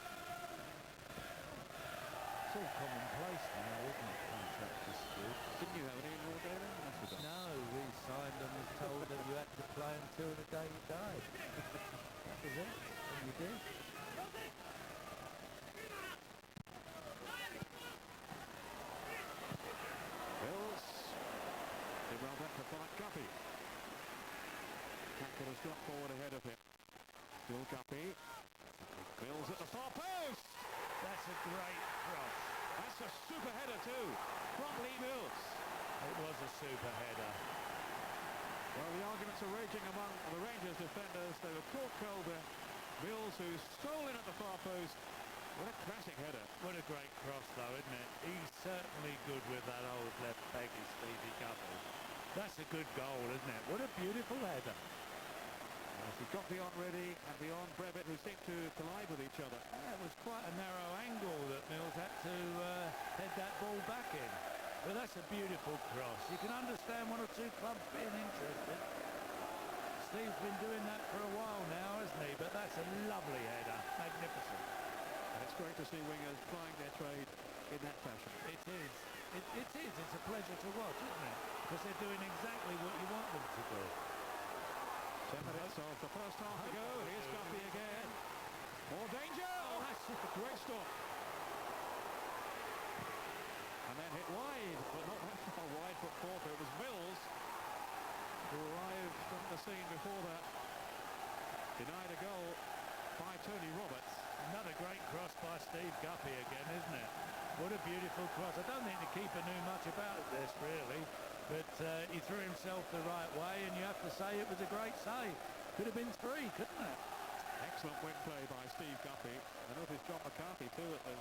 It's all commonplace now, isn't it, contract dispute? Didn't you have any in your day then? You must have done. No, we signed and was told that you had to play until the day you died. That was it, and you did. Mills. Did well then to find Guppy. Tankard has got forward ahead of him. Still Guppy. Mills at the far post. That's a great cross. That's a super header too, from Lee Mills. It was a super header. Well, the argument chaos are raging among the Rangers defenders. They were caught cold there. Mills, who stole in at the far post. What a classic header. What a great cross, though, isn't it? He's certainly good with that old left peg, is Stevie Guppy. That's a good goal, isn't it? What a beautiful header. As he got beyond Reddy and beyond Brevitt, who seemed to collide with each other. That was quite a narrow angle that Mills had to head that ball back in. But that's a beautiful cross. You can understand one or two clubs being interested. Steve's been doing that for a while now, hasn't he? But that's a lovely header. Magnificent. And it's great to see wingers plying their trade in that fashion. It is. It is. It's a pleasure to watch, isn't it? Because they're doing exactly what you want them to do. 10 minutes of the first half to go. Here's Guppy again. More danger. Oh, that's a great stop. And then hit wide, but not that far wide from Porter. It was Mills who arrived from the scene before that. Denied a goal by Tony Roberts. Another great cross by Steve Guppy again, isn't it? What a beautiful cross. I don't think the keeper knew much about this, really. But he threw himself the right way, and you have to say it was a great save. Could have been 3, couldn't it? Excellent wing play by Steve Guppy. I noticed John McCarthy too at the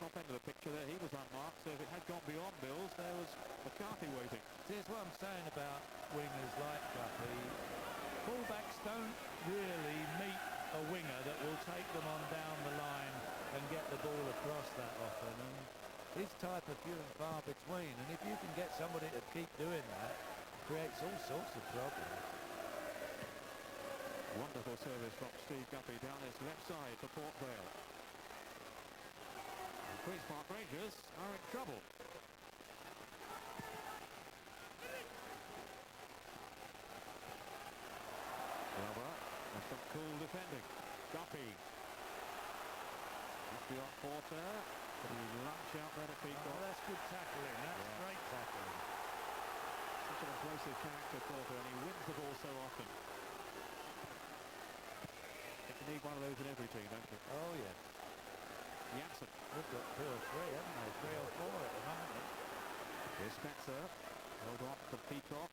top end of the picture there. He was unmarked, so if it had gone beyond Mills, there was McCarthy waiting. See, that's what I'm saying about wingers like Guppy. Fullbacks don't really meet a winger that will take them on down the line and get the ball across that often. And his type are few and far between, and if you can get somebody to keep doing that, creates all sorts of problems. Wonderful service from Steve Guppy down this left side for Port Vale. And Queen's Park Rangers are in trouble. Glover, and some cool defending. Guppy. Just beyond Porter. But he lunch out there to Peacock. Oh, that's good tackling. That's great tackling. Such an explosive character, Porter, and he wins the ball so often. You need one of those in every team, don't you? Oh, yeah. Janssen. We've got 2 or 3, haven't they? 3 or 4 at the moment. Here's Spencer. Held on for Peacock.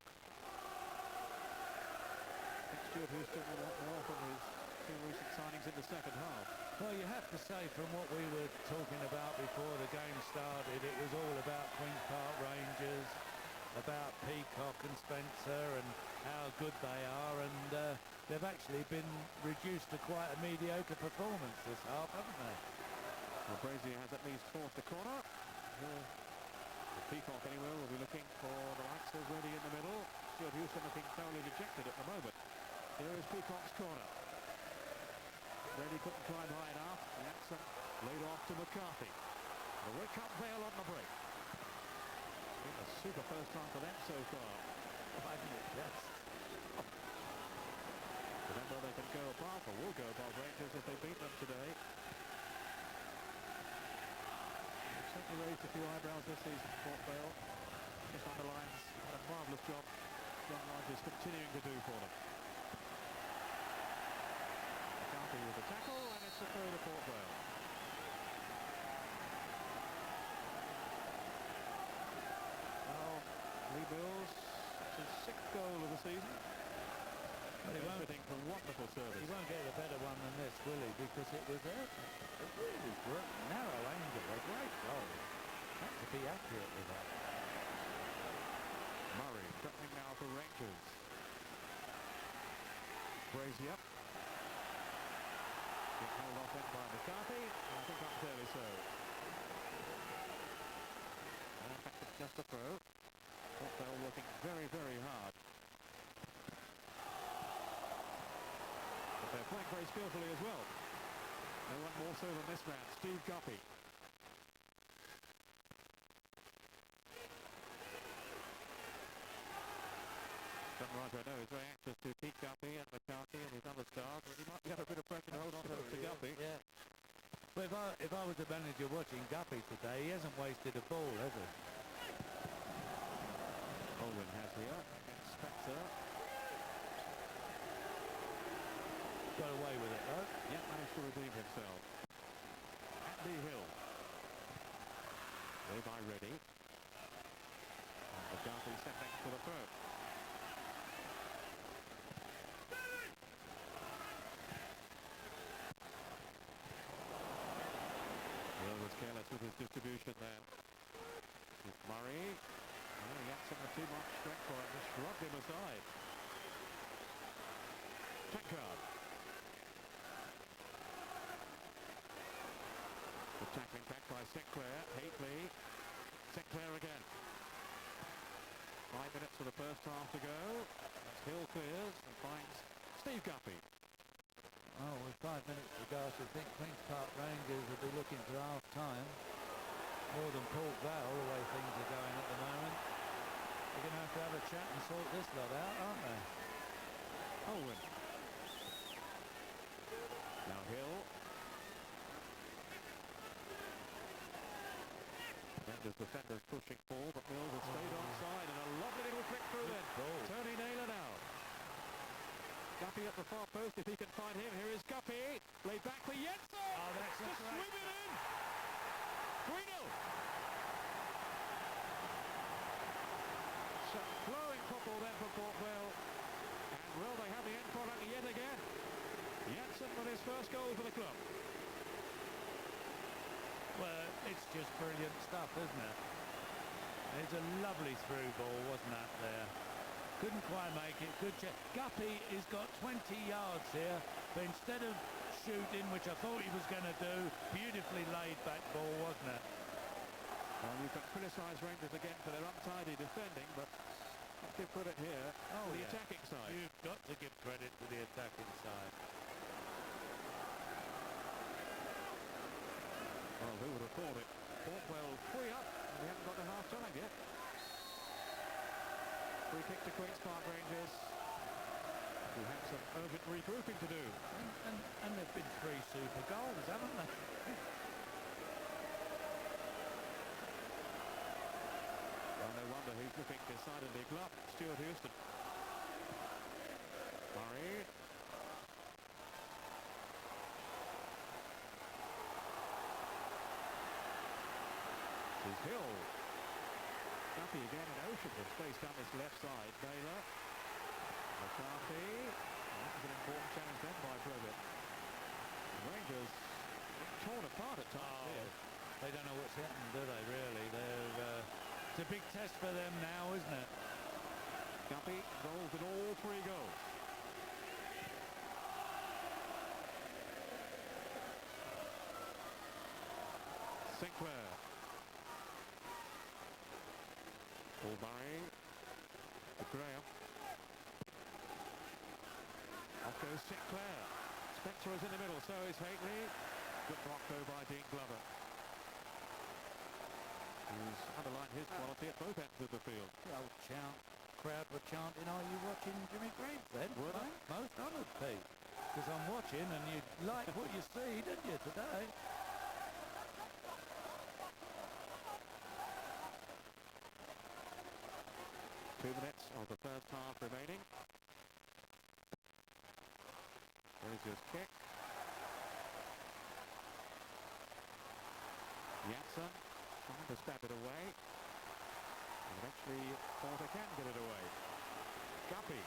I think Stuart Houston will want more from his 2 recent signings in the second half. Well, you have to say, from what we were talking about before the game started, it was all about Queen's Park Rangers, about Peacock and Spencer and how good they are, and they've actually been reduced to quite a mediocre performance this half, haven't they? Well, Brazier has at least forced a corner. The Peacock, anyway, will be looking for the likes of Reddy in the middle. Stuart Houston looking thoroughly dejected at the moment. Here is Peacock's corner. Reddy couldn't climb high enough. Janssen laid off to McCarthy. The wake up Vale on the break. It's been a super first half for them so far. Yes. Remember, they can go above, or will go above Rangers if they beat them today. They've certainly raised a few eyebrows this season, Port Vale. Just underlines what a marvellous job John Lodge is continuing to do for them. McCarthy with a tackle, and it's a throw to Port Vale. Now, Lee Mills, it's his 6th goal of the season. But he won't, Everything for wonderful service. he won't get a better one than this, will he? Because it was a really great, narrow angle, a great goal. Had to be accurate with that. Murray threatening now for Rangers. Brazier. Being held off in by McCarthy. I think unfairly so. And in fact, it's just a throw. Port Vale working very, very hard. But they're playing very skillfully as well. No one more so than this man, Steve Guppy. John Roger, I know, is very anxious to keep Guppy and McCarthy and his other stars, but he might be under a bit of pressure to hold on to Guppy. Yeah. Well, if I was a manager watching Guppy today, he hasn't wasted a ball, has he? Olwyn has here against Spencer. Got away with it, though. Yet managed to redeem himself. Andy Hill. Way by Reddy. And McCarthy setting for the throw. position then. With Murray. Oh, Janssen with too much strength for him, just shrugged him aside. Tankard. The tackling back by Sinclair. Haitley. Sinclair again. 5 minutes for the first half to go. As Hill clears and finds Steve Guppy. Oh, with 5 minutes to go, I should think Queen's Park Rangers will be looking for half-time. More than Port Vale, the way things are going at the moment. They're going to have a chat and sort this lot out, aren't they? Owen. Now Hill. Rangers defenders pushing forward, but Mills has stayed onside, and a lovely little flick through then. Tony Naylor now. Guppy at the far post, if he can find him. Here is Guppy. Laid back for Jensen. Oh, that's to swing it in. 3-0. So flowing football then for Port Vale. And will they have the end product yet again? Jensen with his first goal for the club. Well, it's just brilliant stuff, isn't it? It's a lovely through ball, wasn't that there? Couldn't quite make it. Good check. Guppy has got 20 yards here, but instead of shooting, which I thought he was going to do, beautifully laid back ball, wasn't it? Well, you can criticise Rangers again for their untidy defending, but let's give credit here to the attacking side. You've got to give credit to the attacking side. Well, who would have thought it? Port Vale 3 up, and we haven't got to half-time yet. Free kick to Queen's Park Rangers, who have some urgent regrouping to do. And they've been 3 super goals, haven't they? Well, no wonder he's looking decidedly glum. Stuart Houston. Murray. This is Hill. Guppy again, an ocean of space down this left side. Naylor. McCarthy. Well, this is an important challenge then by Brevin. Rangers torn apart at times here. They don't know what's happened, do they, really? It's a big test for them now, isn't it? Guppy involved in all 3 goals. Sinclair. Paul Murray. To Graham. Off goes Sinclair. Spencer is in the middle, so is Haitley. Good block though by Dean Glover, who's underlined his quality at both ends of the field. The old crowd were chanting, "Are you watching Jimmy Greaves then?" Were they? Most honoured, Pete. Because I'm watching and you like what you see, didn't you, today? 2 minutes of the first half remaining. There's his kick. Janssen trying to stab it away. And eventually Porter can get it away. Guppy.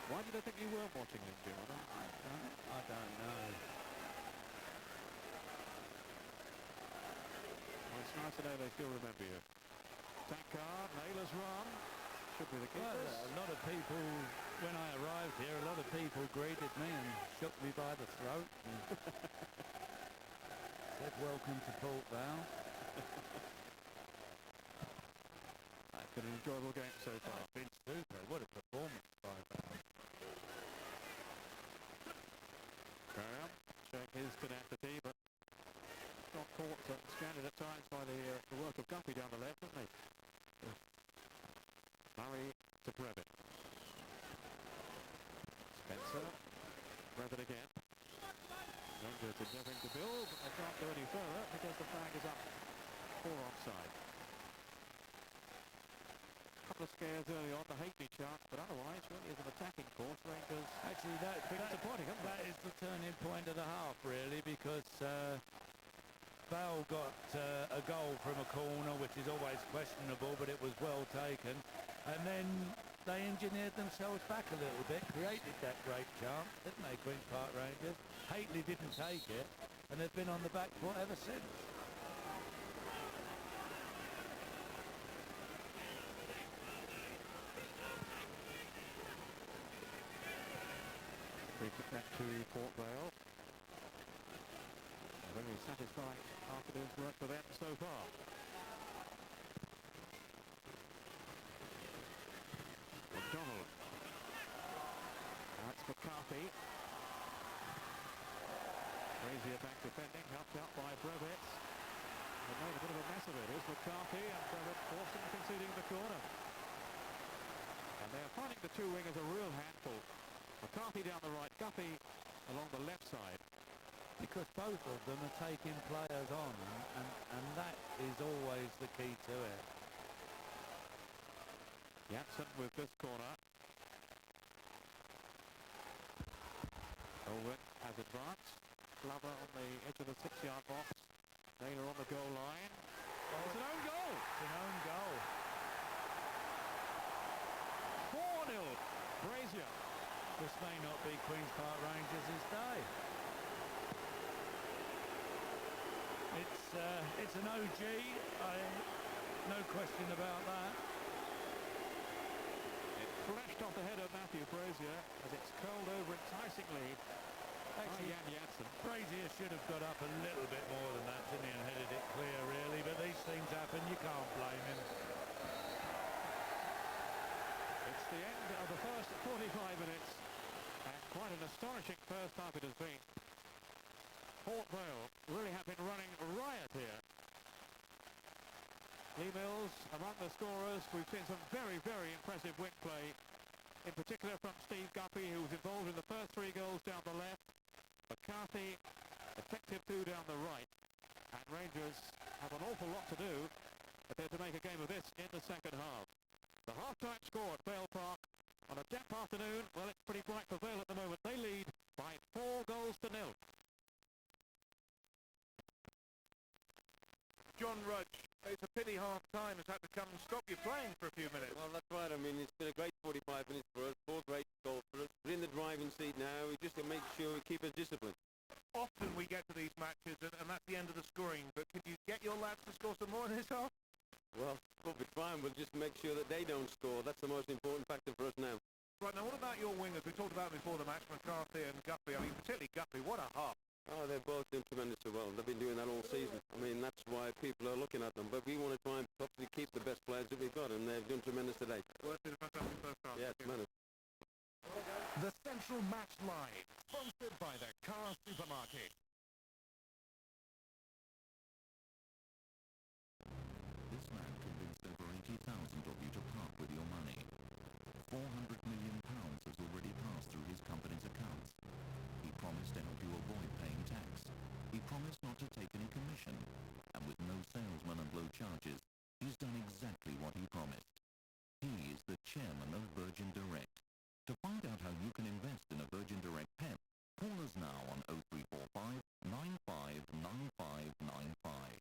Why did I think you weren't watching this, Jim? I don't know. Well, it's nice to know they still remember you. Tankard, Naylor's run. Should be the keepers. Well, a lot of people, when I arrived here, a lot of people greeted me and shook me by the throat and said, "Welcome to Port Vale." It's been an enjoyable game so far. It's been super. What a performance by Vale. Graham showing his tenacity, but got caught and stranded at times by the work of Guppy down the left, hasn't he? Murray to Brevin. Spencer. Brevin again. Rangers endeavouring to build, but they can't go any further because the flag is up for offside. Couple of scares early on, the Haitley chance, but otherwise, really is an attacking course. Rangers Actually, disappointing, haven't they? that is the turning point of the half, really, because Vale got a goal from a corner, which is always questionable, but it was well taken. And then they engineered themselves back a little bit, created that great chance, didn't they, Queen's Park Rangers? Haitley didn't take it, and they've been on the back foot ever since. Free kick back to Port Vale. A very satisfying afternoon's work for them so far. McDonald. That's McCarthy. Brazier back defending, helped out by Brevitz. They made a bit of a mess of it. Here's McCarthy, and Brevitz forcing and conceding the corner. And they're finding the two wingers a real handful. McCarthy down the right, Guppy along the left side. Because both of them are taking players on, and that is always the key to it. Janssen with this corner. Owen has advanced. Glover on the edge of the 6-yard box. Naylor on the goal line. Oh, it's an own goal! It's an own goal. 4-0. Brazier. This may not be Queen's Park Rangers' day. It's an OG, no question about that. It flashed off the head of Matthew Brazier as it's curled over enticingly by Jan Janssen. Brazier should have got up a little bit more than that, didn't he, and headed it clear, really, but these things happen, you can't blame him. It's the end of the first 45 minutes, and quite an astonishing first half it has been. Port Vale really have been running riot here. Lee Mills among the scorers. We've seen some very, very impressive wing play, in particular from Steve Guppy, who was involved in the first 3 goals down the left. McCarthy, effective 2 down the right. And Rangers have an awful lot to do if they're to make a game of this in the second half. The half-time score at Vale Park on a damp afternoon. Well, it's pretty bright for Vale at the moment. They lead by 4 goals to 0. John Rudge, it's a pity half-time has had to come and stop you playing for a few minutes. Well, that's right. I mean, it's been a great 45 minutes for us. 4 great goals for us. We're in the driving seat now. We just got to make sure we keep us disciplined. Often we get to these matches and that's the end of the scoring, but can you get your lads to score some more in this half? Well, we'll be fine. We'll just make sure that they don't score. That's the most important factor for us now. Right, now what about your wingers? We talked about them before the match, McCarthy and Guppy. I mean, particularly Guppy, what a half. Oh, they're both doing tremendously well. They've been doing that all season. I mean, that's why people are looking at them. But we want to try and probably keep the best players that we've got, and they've done tremendous today. Well, it's been a fantastic first half. Yeah, tremendous. The Central Match Line, sponsored by the Car Supermarket. This man convinced over 80,000 of you to part with your money. £400 million has already passed through his company's accounts. He promised to help you avoid paying tax. He promised not to take any commission. And with no salesman and low charges, he's done exactly what he promised. He is the chairman of Virgin Direct. To find out how you can invest in a Virgin Direct pen, call us now on 0345 959595.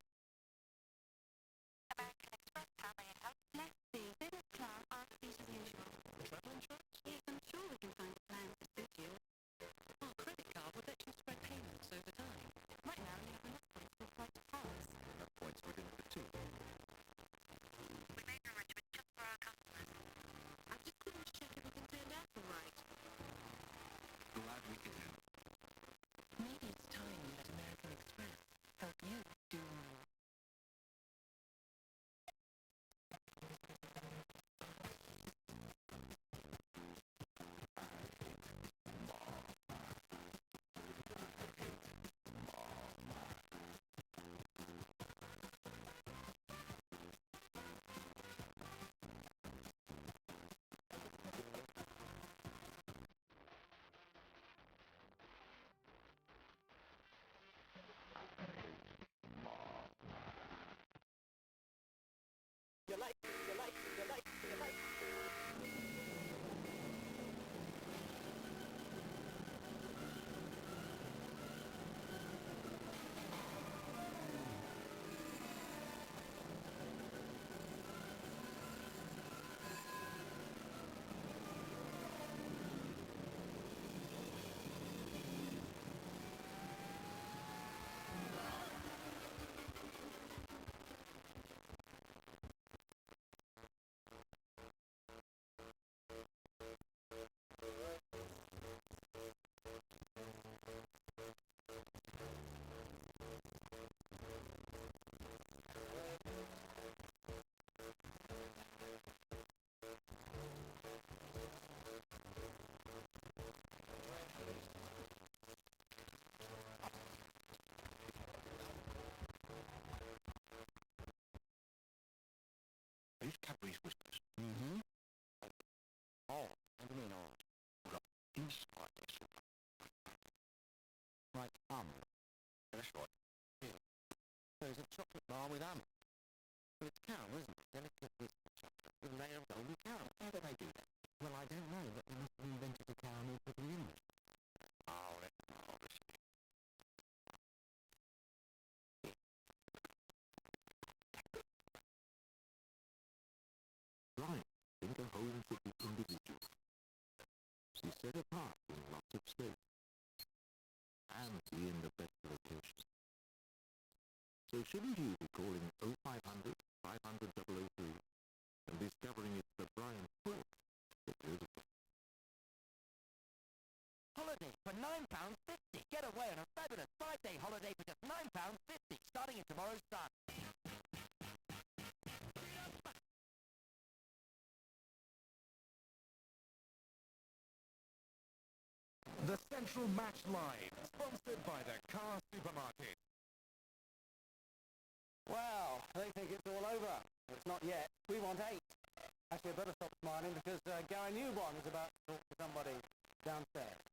American Express, how may I help? Let's see. Business class, RFPs as usual. Travel insurance? Yes, I'm sure we can find a plan to suit you. Our credit card will let you spread payments over time. Right now, you have enough points for a flight to Paris. Enough points for dinner for 2. We made an arrangement just for our customers. I'm Like That's right. Yeah. There's a chocolate bar with Well, it's caramel, isn't it? Delicate with chocolate with a layer of golden caramel. How do they do that? Well, I don't know, but they must have invented a caramel cooking in it. Oh, that's marvellous. Right. Think a home should be individual. Be set apart in lots of space. And be in the best location. So shouldn't you be calling 0500 500 003 and discovering it's the Brian Quill that does it? Holiday for £9.50. Get away on a fabulous 5-day holiday for just £9.50, starting in tomorrow's Sun. The Central Match Line, sponsored by the Car Supermarket. Well, they think it's all over. It's not yet. We want 8. Actually, I better stop smiling because Gary Newborn is about to talk to somebody downstairs.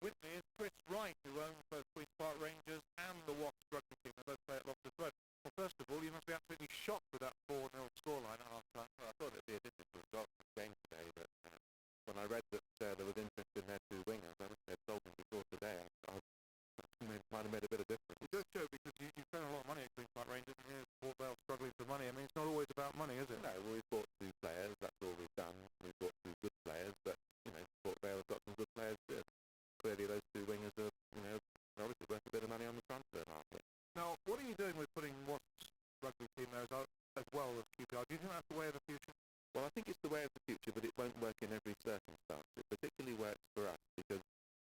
With me is Chris Wright, who owns both Queen's Park Rangers and the Wasps rugby team. They both play at Loftus Road. Well, first of all, you must be absolutely shocked with that 4-0 scoreline at half-time. Well, I thought it'd be a difficult result for the game today, but when I read that there was interest in their 2 wingers, I wish they'd told me before today. I might have made a bit of difference. It does show because you spend a lot of money at Queen's Park Rangers, and here's Port Vale struggling for money. I mean, it's not always about money, is it? No, well, we've bought 2 players, that's all we've done. We've bought 2 good players, but, Port Vale have got some good players too. Clearly those 2 wingers are, obviously worth a bit of money on the transfer market. Now, what are you doing with putting Wasps rugby team there as well as QPR? Do you think that's the way of the future? Well, I think it's the way of the future, but it won't work in every circumstance. It particularly works for us because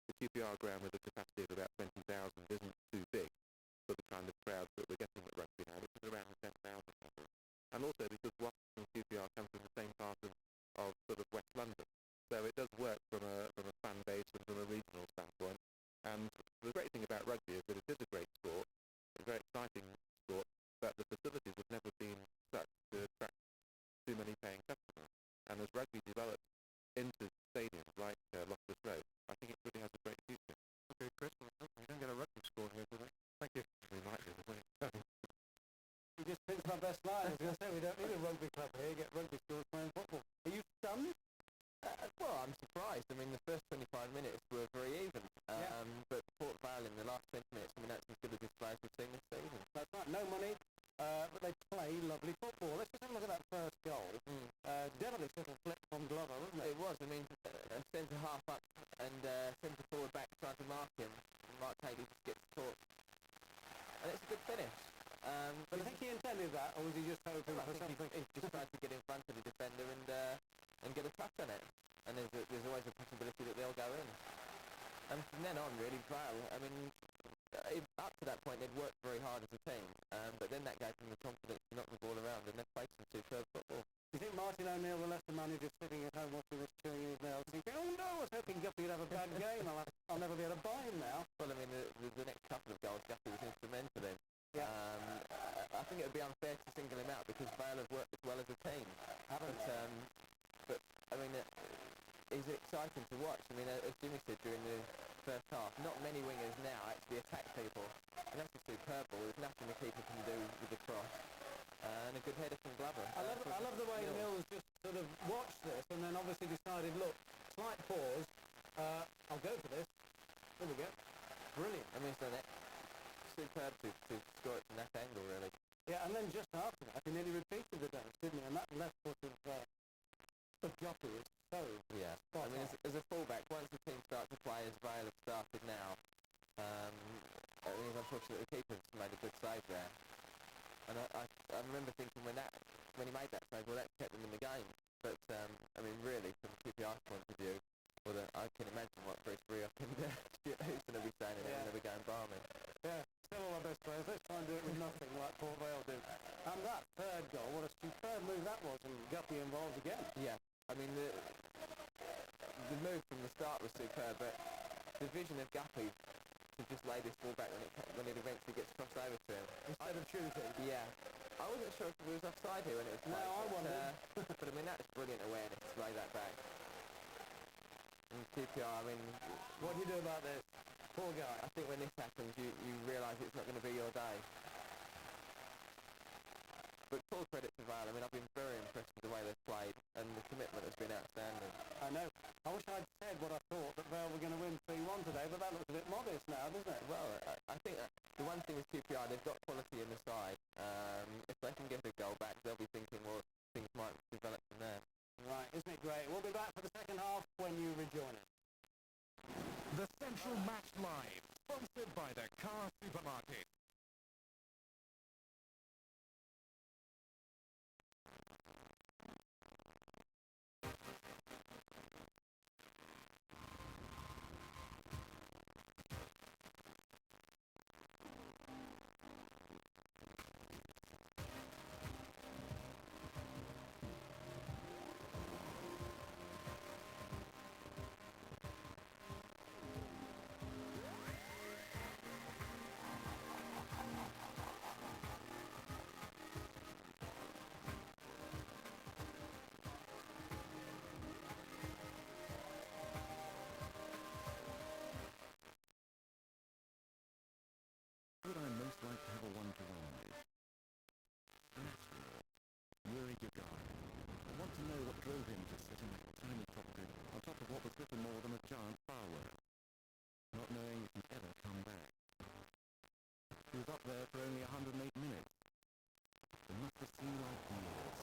the QPR ground with a capacity of about 20,000 isn't too big for the kind of crowds that we're getting at rugby now, which is around the 10,000 level. And also because Wasps and QPR come from the same part of sort of West London. So it does work from a fan base and from a regional standpoint. And the great thing about rugby is that it is a great sport, a very exciting sport, but the facilities have never been such to attract too many paying customers. And as rugby develops into stadiums like Loftus Road, I think it really has a great future. Okay, Chris, we don't get a rugby score here today. Thank you. We might do, won't we? You just picked my best line. I was going to say, we don't need a rugby club here. Get rugby schools playing football. Are you stunned? Well, I'm surprised. I mean, the first 25 minutes were very even. But Port Vale in the last 20 minutes, that's as good a display as we've seen this season. That's right. No money, but they play lovely football. Let's just have a look at that first goal. Devilish little flick from Glover, wasn't it? It was. I mean, centre half up and centre forward back trying to mark him. Mark Haley just gets caught. And it's a good finish. But I think he intended that, or was he just hoping for something? He just tried to get in front of the defender and get a touch on it. And there's always a possibility that they'll go in. And from then on, really, Vale, I mean, up to that point, they'd worked very hard as a team. But then that gave them the confidence to knock the ball around, and they've played some superb football. Do you think Martin O'Neill, the Leicester manager, sitting at home watching this, chewing his nails, thinking, oh no, I was hoping Guppy would have a bad game. I'll never be able to buy him now. Well, I mean, the next couple of goals, Guppy was instrumental in. Yeah. I think it would be unfair to single him out because Vale have worked as well as a team. But I mean, it's exciting to watch. I mean, as Jimmy said during the first half, not many wingers now actually attack people. And that's a superb ball. There's nothing the keeper can do with the cross. And a good header from Glover. I love the way Mills just sort of watched this and then obviously decided, look, slight pause, I'll go for this. There we go. Brilliant. I mean, it's done it. Superb to score it from that angle, really. Yeah, and then just after that, he nearly repeated the dance, didn't he? And that left foot of Joppy is so I mean, as a fullback, once the team start to play as Vale have started now, I mean, it's unfortunate the keeper's made a good save there. And I remember thinking when he made that save, well, that kept them in the game. But, I mean, really, from QPR's point of view, I can imagine what Bruce Rioch and Stuart Houston will be saying and they'll be going balmy. Yeah, still all our best players. Let's try and do it with nothing like Port Vale do. And that third goal, what a superb move that was, and Guppy involved again. Yeah, I mean, the move from the start was superb, but the vision of Guppy to just lay this ball back when it eventually gets crossed over to him. Instead of shooting. Yeah. I wasn't sure if it was offside here when it was played. No, I wondered. But I mean, that's brilliant awareness to lay that back. And QPR, I mean, What do you do about this? Poor guy. I think when this happens, you realise it's not going to be your day. But full credit to Vale. I mean, I've been very impressed with the way they've played, and the commitment has been outstanding. I know. I wish I'd said what I thought, that Vale were going to win 3-1 today, but that looks a bit modest now, doesn't it? Well, I think that the one thing with QPR, they've got quality in the side. If they can get a goal back, they'll be thinking, well, things might develop from there. Right, isn't it great? We'll be back for the second half when you rejoin us. The Central Match Live, sponsored by the Car Supermarket. Would I most like to have a one-to-one with? An astronaut, Yuri Gagarin. I want to know what drove him to sit in that tiny cockpit on top of what was little more than a giant firework, not knowing if he'd ever come back. He was up there for only 108 minutes. It must have seemed like years.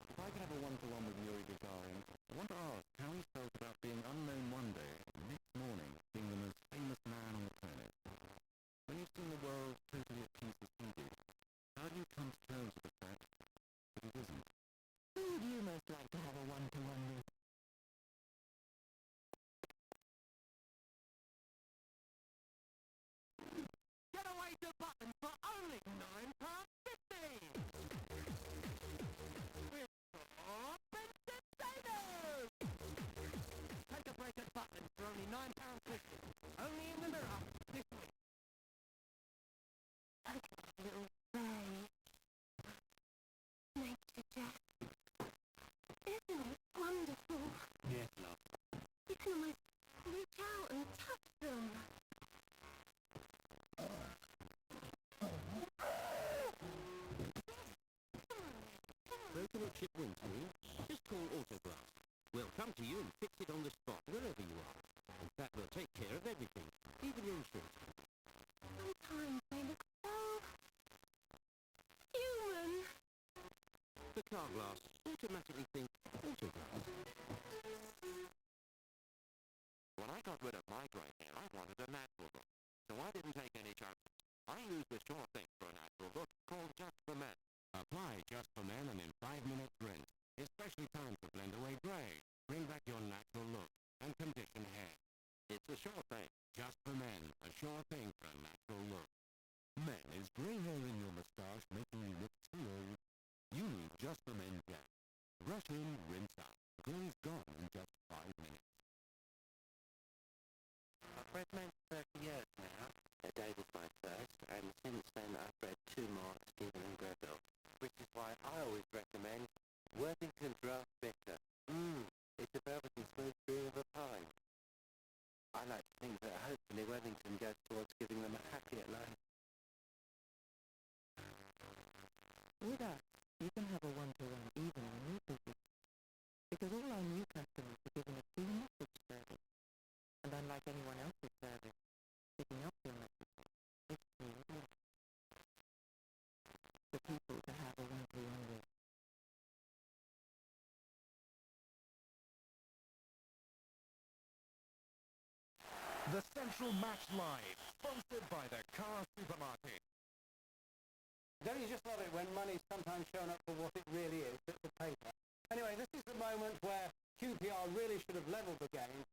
If I could have a one-to-one with Yuri Gagarin, I want to ask how he felt about being unknown one day and the next morning being the most famous man on the planet. When you've seen the world totally at peace as he did, how do you come to terms with the fact that it isn't? Who would you most like to have a one-to-one with? Get away to Button for only £9.50. With Benson Savers. Take a break at Button for only £9.50. Only in the mirror this week. Little bay. Nature just. Isn't it wonderful? Yes, love. You can almost reach out and touch them. Broken or chipped windscreen? Just call Autograph. We'll come to you and fix it on the spot, wherever you are. In fact, we'll take care of everything, even your insurance. Sometimes they look so human. The car glass automatically thinks Autograph. When I got rid of my grey hair, I wanted a natural look, so I didn't take any chances. I used the sure thing for a natural look called Just for Men. Apply Just for Men and in 5 minutes rinse. Especially time to blend away grey, bring back your natural look, and condition hair. It's a sure thing. Just for Men, a sure thing for a natural look. Men, is grey hair in your moustache making you look too old? You need Just for Men Gel. Brush in, rinse out. Grey's gone in just 5 minutes. I've read men for 30 years now. Today was my first, and since then I've read 2 more, Stephen and Greville, which is why I always recommend Worthington Draft Bitter. It's a velvety smooth beer of a pint. I like to think that hopefully Worthington goes towards giving them a happy at life. With us, you can have a one-to-one even when you're busy. Because all our new customers are given a free message service. And unlike anyone else's service, picking up your message, it's free as well. The people to have a one-to-one with. The Central Match Live, sponsored by the Car Supermarket. Don't you just love it when money's sometimes shown up for what it really is, it's the paper. Anyway, this is the moment where QPR really should have levelled the game.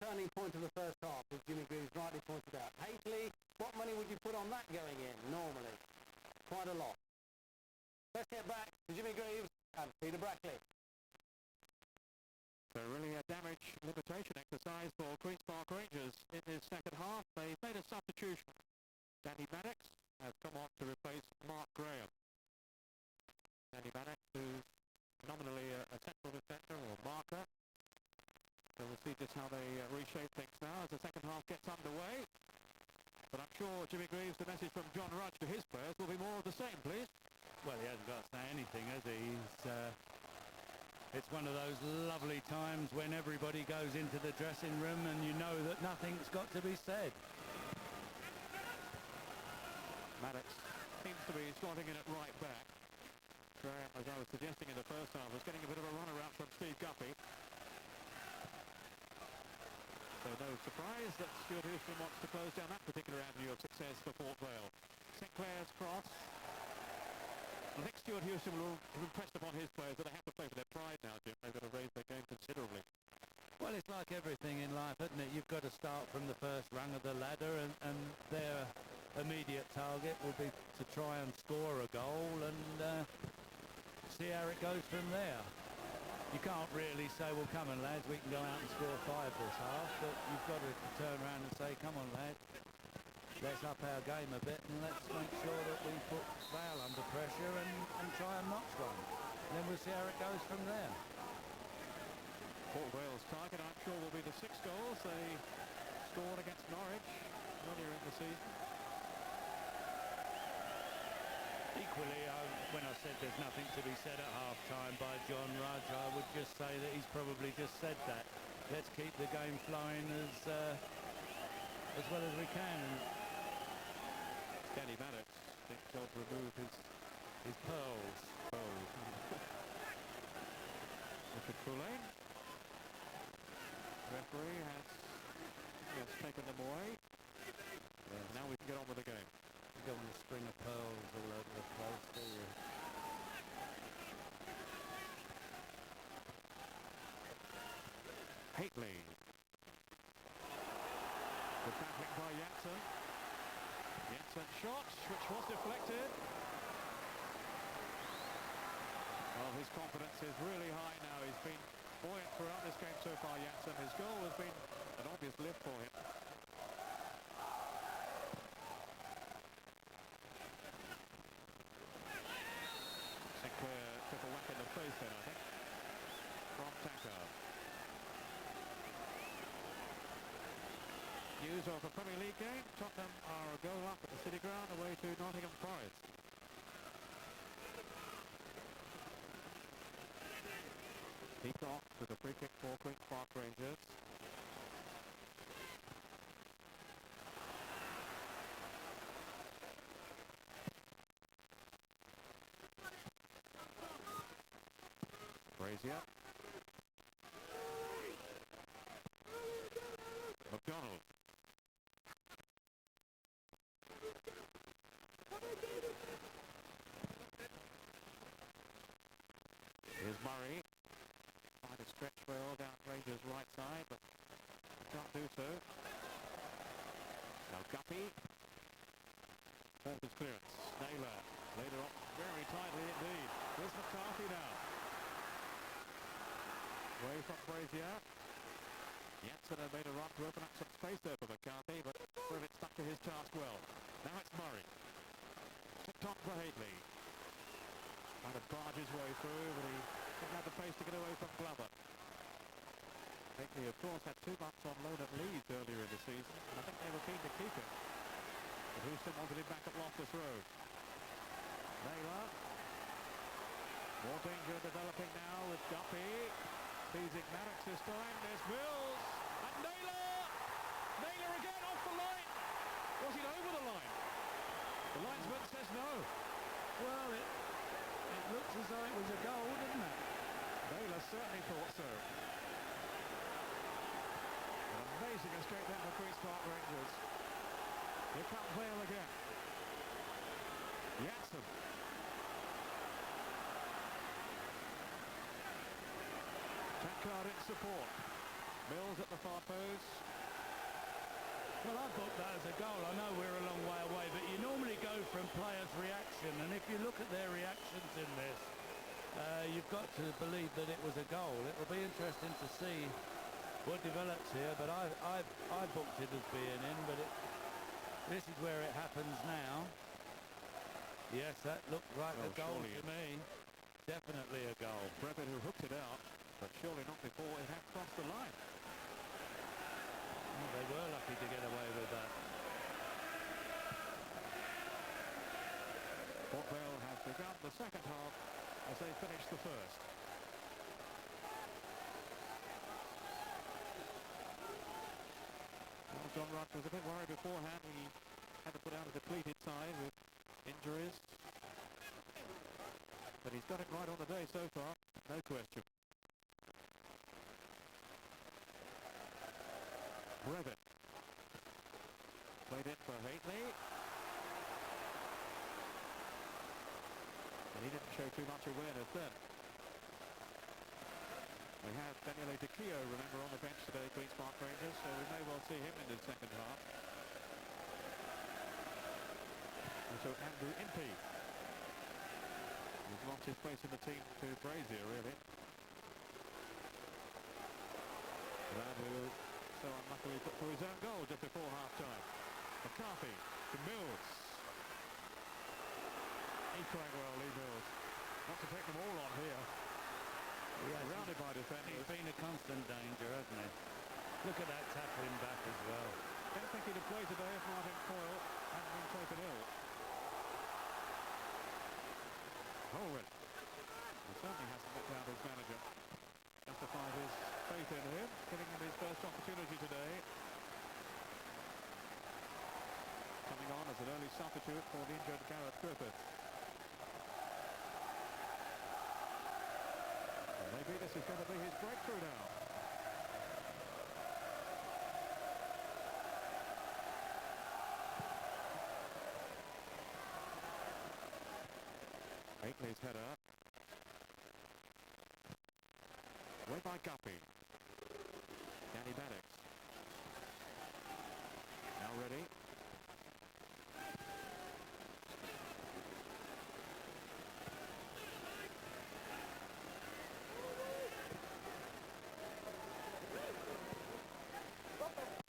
Turning point of the first half, as Jimmy Greaves rightly pointed out. Haitley, what money would you put on that going in, normally? Quite a lot. Let's get back to Jimmy Greaves and Peter Brackley. So really a damage limitation exercise for Queen's Park Rangers in this second half. They made a substitution. Danny Maddox has come on to replace Mark Graham. Danny Maddox, who's nominally a central defender or marker. So we'll see just how they reshape things now as the second half gets underway. But I'm sure, Jimmy Greaves, the message from John Rudge to his players will be more of the same, please. Well, he hasn't got to say anything, has he? It's one of those lovely times when everybody goes into the dressing room and you know that nothing's got to be said. Maddox seems to be slotting in at right back. Graham, as I was suggesting in the first half, was getting a bit of a runaround from Steve Guppy. So no surprise that Stuart Houston wants to close down that particular avenue of success for Port Vale. Sinclair's cross. I think Stuart Houston will have impressed upon his players that they have to play for their pride now, Jim. They've got to raise their game considerably. Well, it's like everything in life, isn't it? You've got to start from the first rung of the ladder, and their immediate target will be to try and score a goal and see how it goes from there. You can't really say, well, come on, lads, we can go out and score 5 this half, but you've got to turn around and say, come on, lads, let's up our game a bit and let's make sure that we put Vale under pressure and try and notch one. And then we'll see how it goes from there. Port Vale's target, I'm sure, will be the 6 goals they scored against Norwich earlier in the season. Equally, when I said there's nothing to be said at half-time by John Rudge, I would just say that he's probably just said that. Let's keep the game flowing as well as we can. Danny Maddox thinks God remove his pearls. Richard Poulain. Referee has taken them away. Yes. Now we can get on with the game. You don't want a string of pearls all over the place, do you? Haitley. Good tackling by Janssen. Janssen shot, which was deflected. Well, his confidence is really high now. He's been buoyant throughout this game so far, Janssen. His goal has been an obvious lift for him. Sinclair took a whack in the face then, I think, from Taka. News of a Premier League game. Tottenham are a goal up at the City Ground away to Nottingham Forest. Peacock with a free kick for Queen's Park Rangers. Brazier. McDonald. Here's Murray. Trying to stretch well down Rangers' right side, but can't do so. Now Guppy. Walter's clearance. Naylor. Later on, very tightly indeed. Here's McCarthy now. Away from Brazier. Janssen had made a run to open up some space there for McCarthy, but Privet stuck to his task well. Now it's Murray. Tipped on for Haitley. Trying to barge his way through, but he didn't have the pace to get away from Glover. Haitley, of course, had 2 months on loan at Leeds earlier in the season, and I think they were keen to keep him. But Houston wanted him back at Loftus Road. Naylor. More danger developing now with Guppy. Teasing Maddox this time. There's Mills. And Naylor! Naylor again off the line. Was it over the line? The linesman says no. Well, it looks as though it was a goal, didn't it? Naylor certainly thought so. An amazing escape then for Queen's Park Rangers. Here comes Vale again. Janssen. Tankard in support. Mills at the far post. Well, I thought that was a goal. I know we're a long way away, but you normally go from players' reaction, and if you look at their reactions in this, you've got to believe that it was a goal. It will be interesting to see what develops here, but I booked it as being in, but this is where it happens now. Yes, that looked like a goal to me. Definitely a goal. Brevet who hooked it out, but surely not before it had crossed the line. they were lucky to get away with that. Port Vale has begun the second half as they finish the first. Well, John Rudd was a bit worried beforehand. He had to put out a depleted side with injuries. But he's got it right on the day so far, no question. Brevet. Played in for Haitley. And he didn't show too much awareness then. We have Daniele Di Chio, remember, on the bench today, Queen's Park Rangers, so we may well see him in the second half. And so Andrew Impey. He's lost his place in the team to Brazier, really. That who so unluckily put through his own goal just before half-time. McCarthy to Mills. He tried well, Lee Mills. Wants to take them all on here. Surrounded by defenders. He's been a constant danger, hasn't he? Look at that tackling back as well. Don't think he'd have played today if Martin Coyle hadn't been taken ill. Holwyn. He certainly hasn't let down his manager. Justified his faith in him, giving him his first opportunity today. Coming on as an early substitute for the injured Gareth Griffith. And maybe this is going to be his breakthrough now. Haitley's header. Way by Guppy. Danny Maddox. Now ready.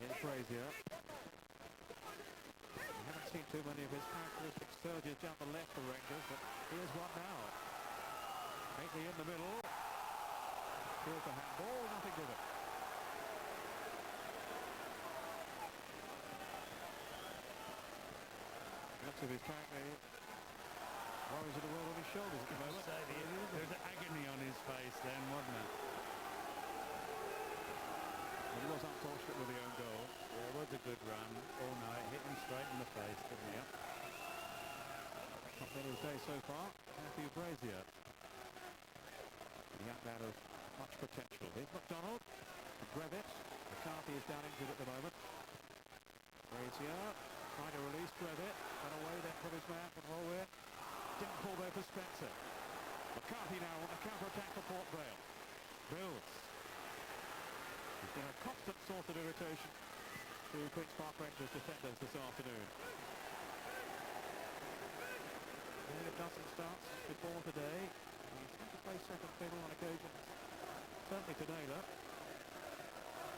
Here's Brazier. We haven't seen too many of his characteristic surges down the left for Rangers, but here's one now. Haitley in the middle. Here's the handball, nothing with it. Looks as if he's apparently worries of the world on his shoulders at the moment. There's agony on his face then, wasn't it? But he was unfortunate with the own goal. Yeah, it was a good run all night. Hit him straight in the face, didn't he? Not been his day so far. Matthew Brazier. The young man of much potential. Here's McDonald. Brevet. McCarthy is down injured at the moment. Brazier trying to release Brevet. Got away then from his man from Holwyn. Didn't pull there for Spencer. McCarthy now on the counter-attack for Port Vale. Mills. He's been a constant source of irritation to Queen's Park Rangers defenders this afternoon. David Dawson starts before today. He seems to play second fiddle on occasions. Certainly today, though.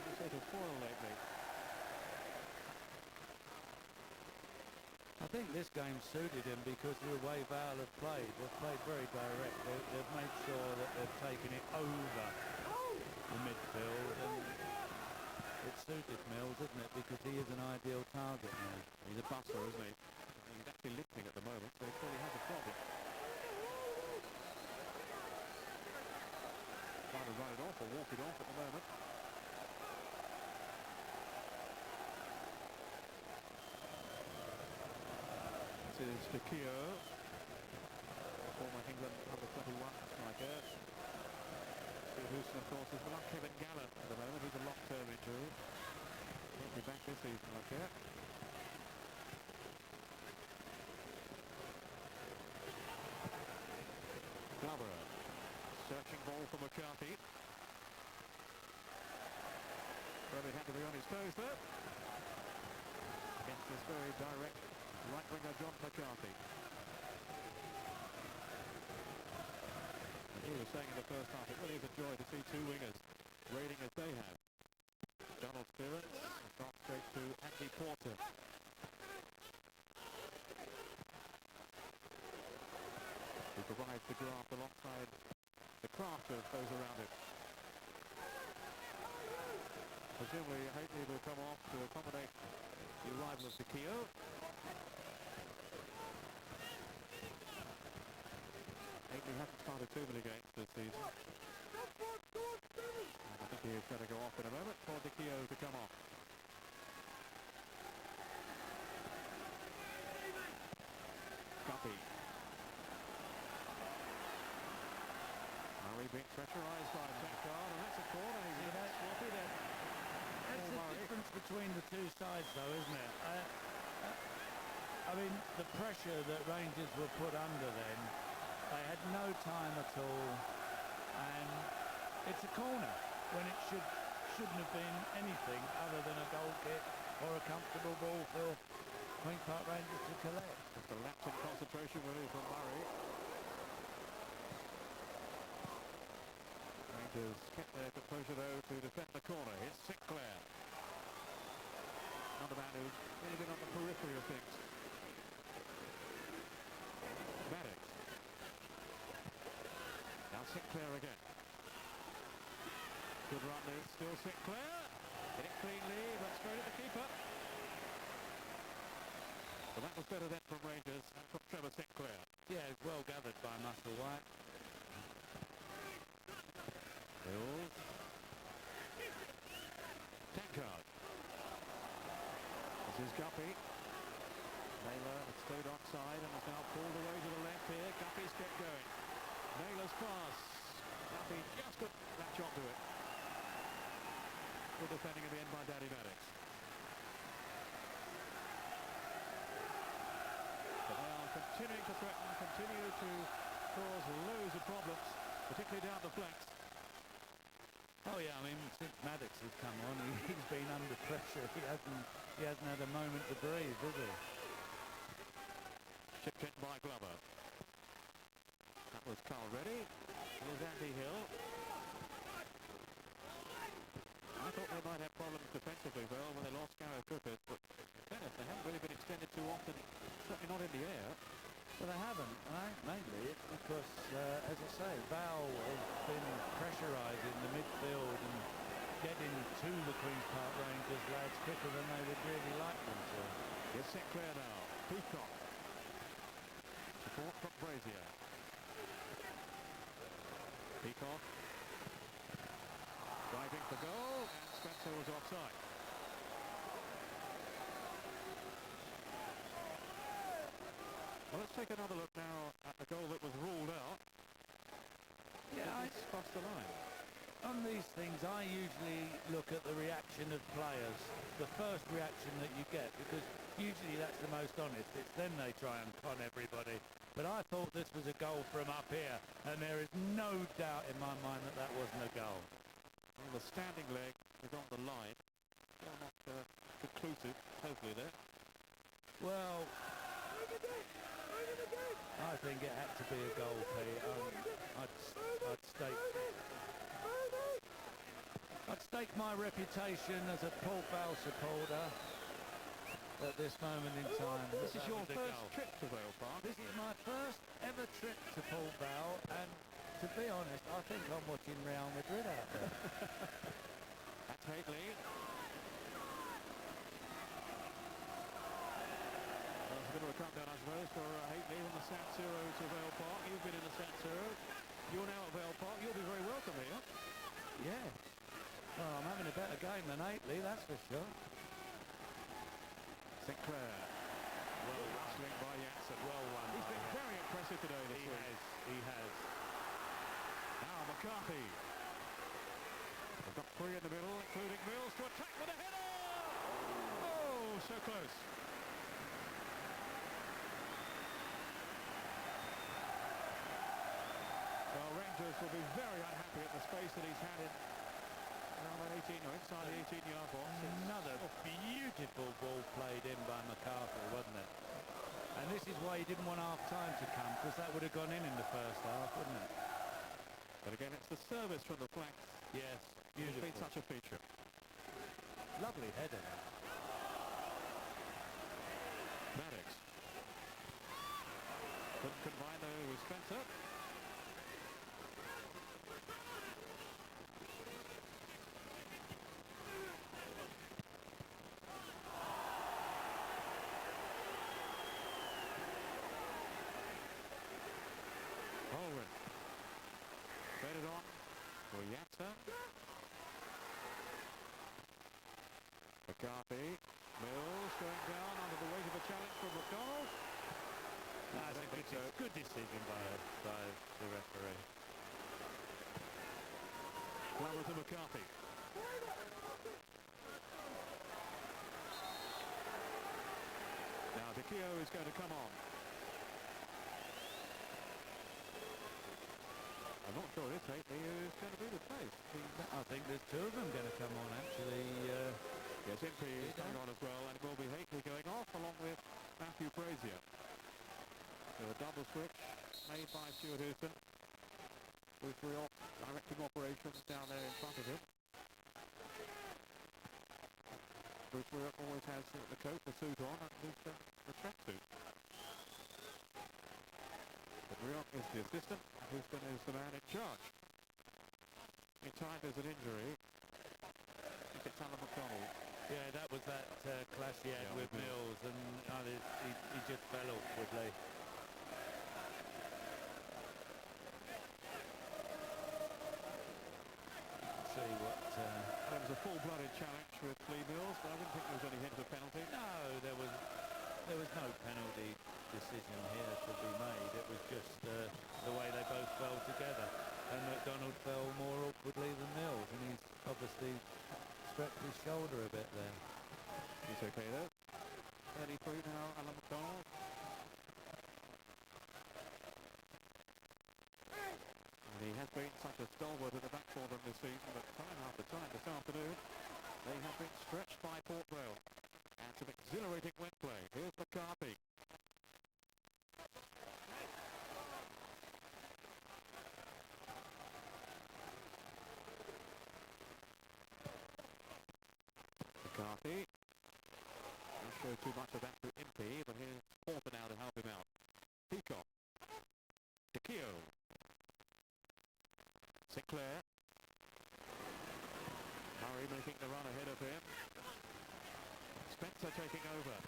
He's hit a foil lately. I think this game suited him because of the way Vale have played. They've played very direct. They've made sure that they've taken it over the midfield, and it suited Mills, isn't it? Because he is an ideal target now. He's a buster, isn't he? He's actually limping at the moment, so he clearly has a problem. Trying to run it off or walk it off at the moment. This is Di Chio, former England under-21 striker. Steve Houston, of course, is without Kevin Gallant at the moment. He's a long-term injury. Won't be back this season, I care. Glover, searching ball for McCarthy. Probably had to be on his toes there. Against this very direct right winger John McCarthy. And he was saying in the first half, it really is a joy to see two wingers raiding as they have. Donald Spearance has gone straight to Andy Porter. Who provides the graft alongside the craft of those around him. presumably Haitley will come off to accommodate the arrival of Keogh. Haitley hasn't started too many games this season. And I think he is going to go off in a moment for Keogh to come off. Guppy. Murray being pressurised by Beckard, and that's a corner. He's a bit sloppy there. That's the difference between the two sides, though, isn't it? I mean, the pressure that Rangers were put under then, they had no time at all, and it's a corner when it shouldn't have been anything other than a goal kick or a comfortable ball for Queen's Park Rangers to collect. Just a lapse in concentration really from Murray. Rangers kept their composure though to defend the corner. Here's Sinclair. Another man who's really been on the periphery of things. Maddox. Now Sinclair again. Good run there, still Sinclair. Hit it cleanly, but straight at the keeper. Well, that was better then from Rangers and from Trevor Sinclair. Yeah, it's well gathered by Musselwhite. Hills. Tankard. This is Guppy. Naylor had stayed offside and has now pulled away to the left here. Guppy's kept going. Naylor's pass. Guppy just got that shot to it. Good defending at the end by Danny Maddox. But they are continuing to threaten, continue to cause loads of problems, particularly down the flanks. Oh yeah, I mean, since Maddox has come on, he's been under pressure. He hasn't had a moment to breathe, has he? Chipped in by Glover. That was Carl Reddy. Here's Andy Hill. I thought they might have problems defensively, well, when they lost Gareth Griffiths, but in fairness, they haven't really been extended too often, certainly not in the air. Well, they haven't, right? Mainly it's because, as I say, Val has been pressurising the midfield and getting to the Queen's Park Rangers lads quicker than they would really like them to. Here's Sinclair now. Peacock. Support from Brazier. Peacock. Driving for goal, and Spencer was offside. Well, let's take another look now at the goal that was ruled out. Yeah, It's crossed the line. On these things, I usually look at the reaction of players, the first reaction that you get, because usually that's the most honest. It's then they try and con everybody. But I thought this was a goal from up here, and there is no doubt in my mind that that wasn't a goal. Well, the standing leg is on the line. Still not conclusive, hopefully there. Well, I think it had to be a goal, Pete. I'd stake my reputation as a Port Vale supporter at this moment in time. This is your first trip to Vale Park. This is my first ever trip to Port Vale, and to be honest, I think I'm watching Real Madrid out there. That's Haitley. Well, it's a bit of a countdown, I suppose, for Haitley from the San Siro to Vale Park. You've been in the San Siro. You're now at Vale Park. You'll be very welcome here. Yeah. Well, I'm having a better game than Haitley, that's for sure. Sinclair. Well wrestling by Janssen. Well won. He's been very impressive today this week. He has. Now McCarthy. They've got three in the middle, including Mills to attack with a header! Oh, so close. Well, Rangers will be very unhappy at the space that he's had in around that 18 or inside the 18-yard box. Another beautiful ball played in by McCarthy, wasn't it? And this is why he didn't want half-time to come, because that would have gone in the first half, wouldn't it? But again, it's the service from the flanks. Yes, It's beautiful. been such a feature. Lovely header now. Maddox. Couldn't combine though with Spencer. for Yatta. McCarthy. Mills going down under the weight of a challenge from McDonald. That's a good decision by the referee. Clever to McCarthy. Now Dicchio is going to come on. I'm not sure this Haley is going to be replaced. I think there's two of them going to come on actually. Yes, Impey is coming on as well, and it will be Haley going off along with Matthew Frazier. So a double switch made by Stuart Houston. With directing operations down there in front of him. Bruce Wirk always has the coat, the suit on, and Houston the tracksuit. But Rioch is the assistant, and Houston is the man in charge. Anytime there's an injury, I think it's Alan McDonald. Yeah, that was that clash he had with Mills, and he just fell awkwardly. See what... There was a full-blooded challenge with Lee Mills, but I didn't think there was any hint of a penalty. No, there was no penalty decision here to be made. It was just the way they both fell together. And McDonald fell more awkwardly than Mills, and he's obviously stretched his shoulder a bit there. He's okay though. 33 now, Alan McDonald. And he has been such a stalwart at the back for them this season, but time after time this afternoon, they have been stretched by Port Vale. And some exhilarating wing play. Here's McCarthy. McCarthy. Don't show too much of that to Impey, but here's Porter now to help him out. Peacock. Dicchio. Sinclair. Murray making the run ahead of him. Spencer taking over.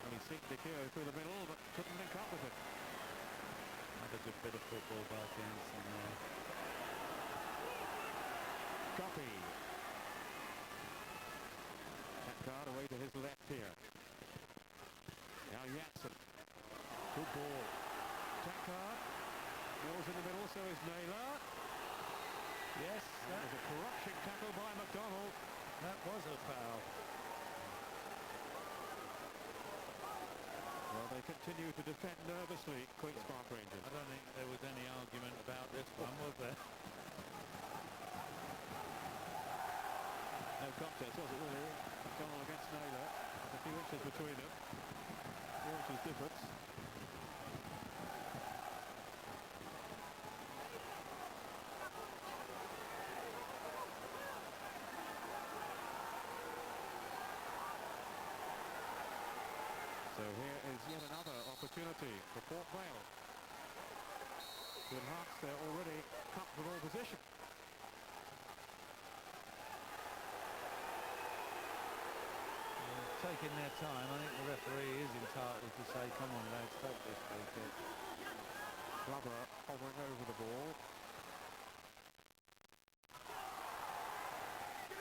And he's seen Dicchio through the middle, but couldn't link up with him. Another good bit of football by Jensen there. Copy. Card away to his left here. Now Yatson. Good ball. Tankard. Mills in the middle, so is Naylor. Yes, that was a crushing tackle by McDonald. That was a foul. Well, they continue to defend nervously, Queen's Park Rangers. I don't think there was any argument about this one, was there? No contest, was it really? McDonald against Naylor. There's a few inches between them. 4 inches difference. So here is yet another opportunity for Port Vale to enhance their already comfortable position. Taking their time, I think the referee is entitled to say, come on lads, take this free kick. Glover hovering over the ball.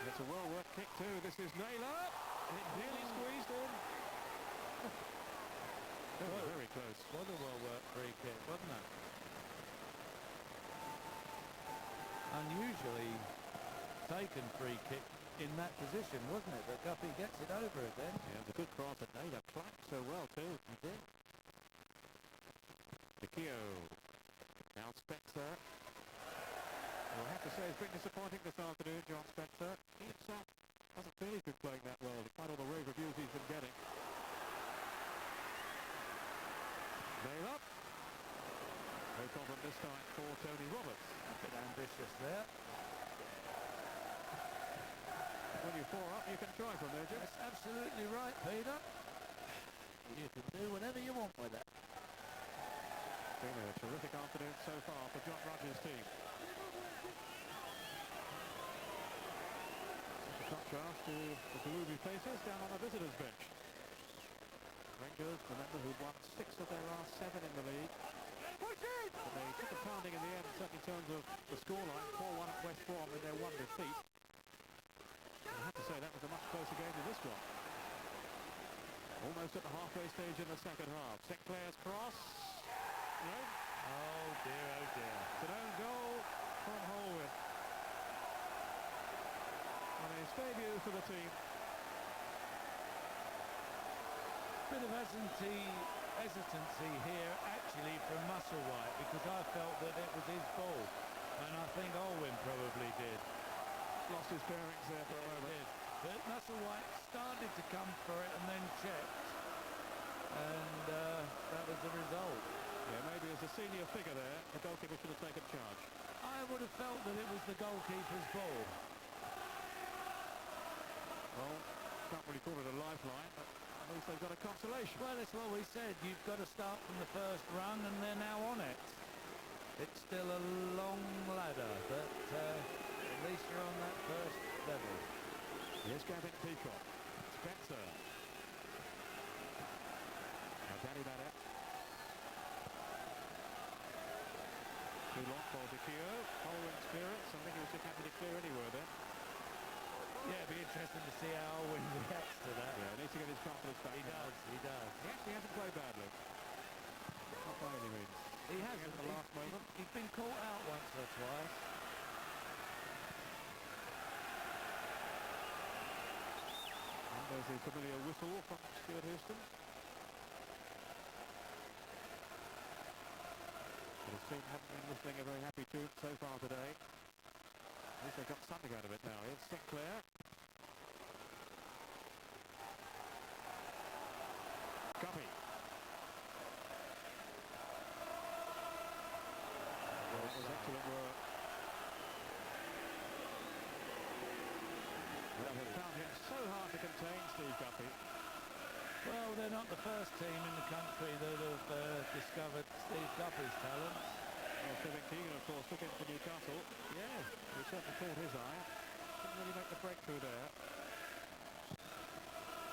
It's a well-worked kick too. This is Naylor. And it nearly squeezed in. Very close. Was a well-worked free kick, wasn't it? Unusually taken free kick in that position, wasn't it? But Guppy gets it over again. Yeah, the good cross at Naylor clapped so well too. He did. Dicchio. Now Spencer. Well, I have to say it's been disappointing this afternoon, John Spencer. He himself doesn't feel he's been playing that well, despite all the rave reviews he's been getting. Naylor. No problem this time for Tony Roberts. A bit ambitious there. When you're 4 up, you can try from there, Jim. That's absolutely right, Peter. You can do whatever you want with it. Been a terrific afternoon so far for John Rogers' team. Such a contrast to the gloomy faces down on the visitors' bench. Rangers, remember, who won 6 of their last 7 in the league. But they took a pounding in the end, certainly terms of the scoreline. 4-1 at West Brom in their one defeat. And I have to say that was a much closer game than this one. Almost at the halfway stage in the second half. Sinclair's cross. No. Oh dear, oh dear. It's an own goal from Holwyn. On his debut for the team. Bit of hesitancy here actually from Musselwhite, because I felt that it was his ball, and I think Olwyn probably did. Lost his bearings there for a moment. But Musselwhite started to come for it and then checked, and that was the result. Yeah, maybe as a senior figure there, the goalkeeper should have taken charge. I would have felt that it was the goalkeeper's ball. Well, can't really call it a lifeline, but at least they've got a consolation. Well, it's what we said. You've got to start from the first rung, and they're now on it. It's still a long ladder, but at least you're on that first level. Here's Gavin Peacock. Spencer. Now Danny Bennett. Too long for Dicchio. Holwyn's clearance. I think he was just happy to clear anywhere there. Yeah, it'd be interesting to see how Olwyn reacts to that. Yeah, needs to get his confidence back. He does. He actually hasn't played badly. Not by any means. He hasn't. At the last moment. He's been caught out once or twice. And there's the familiar whistle from Stuart Houston. But his team haven't been whistling a very happy tune so far today. At least they've got something out of it now. Here's Sinclair. Guppy. Well, it was excellent work. They have found him so hard to contain, Steve Guppy. Well, they're not the first team in the country that have discovered Steve Guppy's talents. Well, Kevin Keegan, of course, took him to Newcastle. Yeah. He certainly caught his eye. Didn't really make the breakthrough there.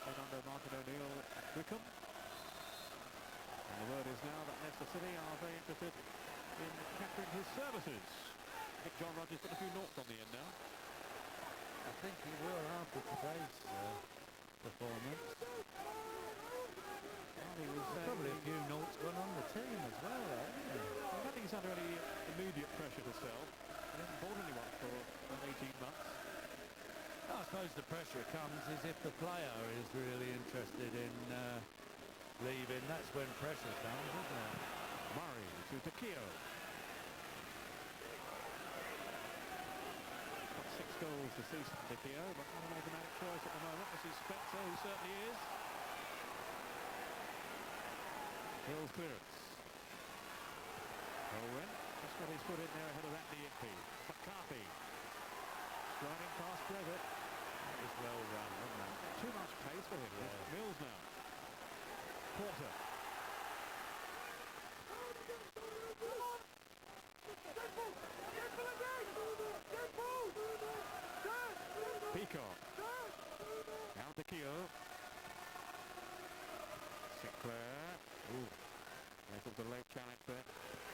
Then under Martin O'Neill at Wickham. And the word is now that Leicester City are very interested in capturing his services. I think John Rogers put a few noughts on the end now. I think he will after today's performance. Probably a few noughts gone on the team as well, hasn't he? I don't think he's under any immediate pressure to sell. He hasn't bought anyone for 18 months. I suppose the pressure comes is if the player is really interested in leaving. That's when pressure comes, isn't it? Murray to Dicchio. Got 6 goals this season, Dicchio, but not an automatic choice at the moment. This is Spencer, who certainly is. Hill's clearance. Olwyn just got his foot in there ahead of Andy Impey. McCarthy sliding past Brevitt. That was well run, wasn't it? Too much pace for him. Yeah. Mills now. Porter. Peacock. Now Dicchio. Sinclair. Ooh. There was a late challenge there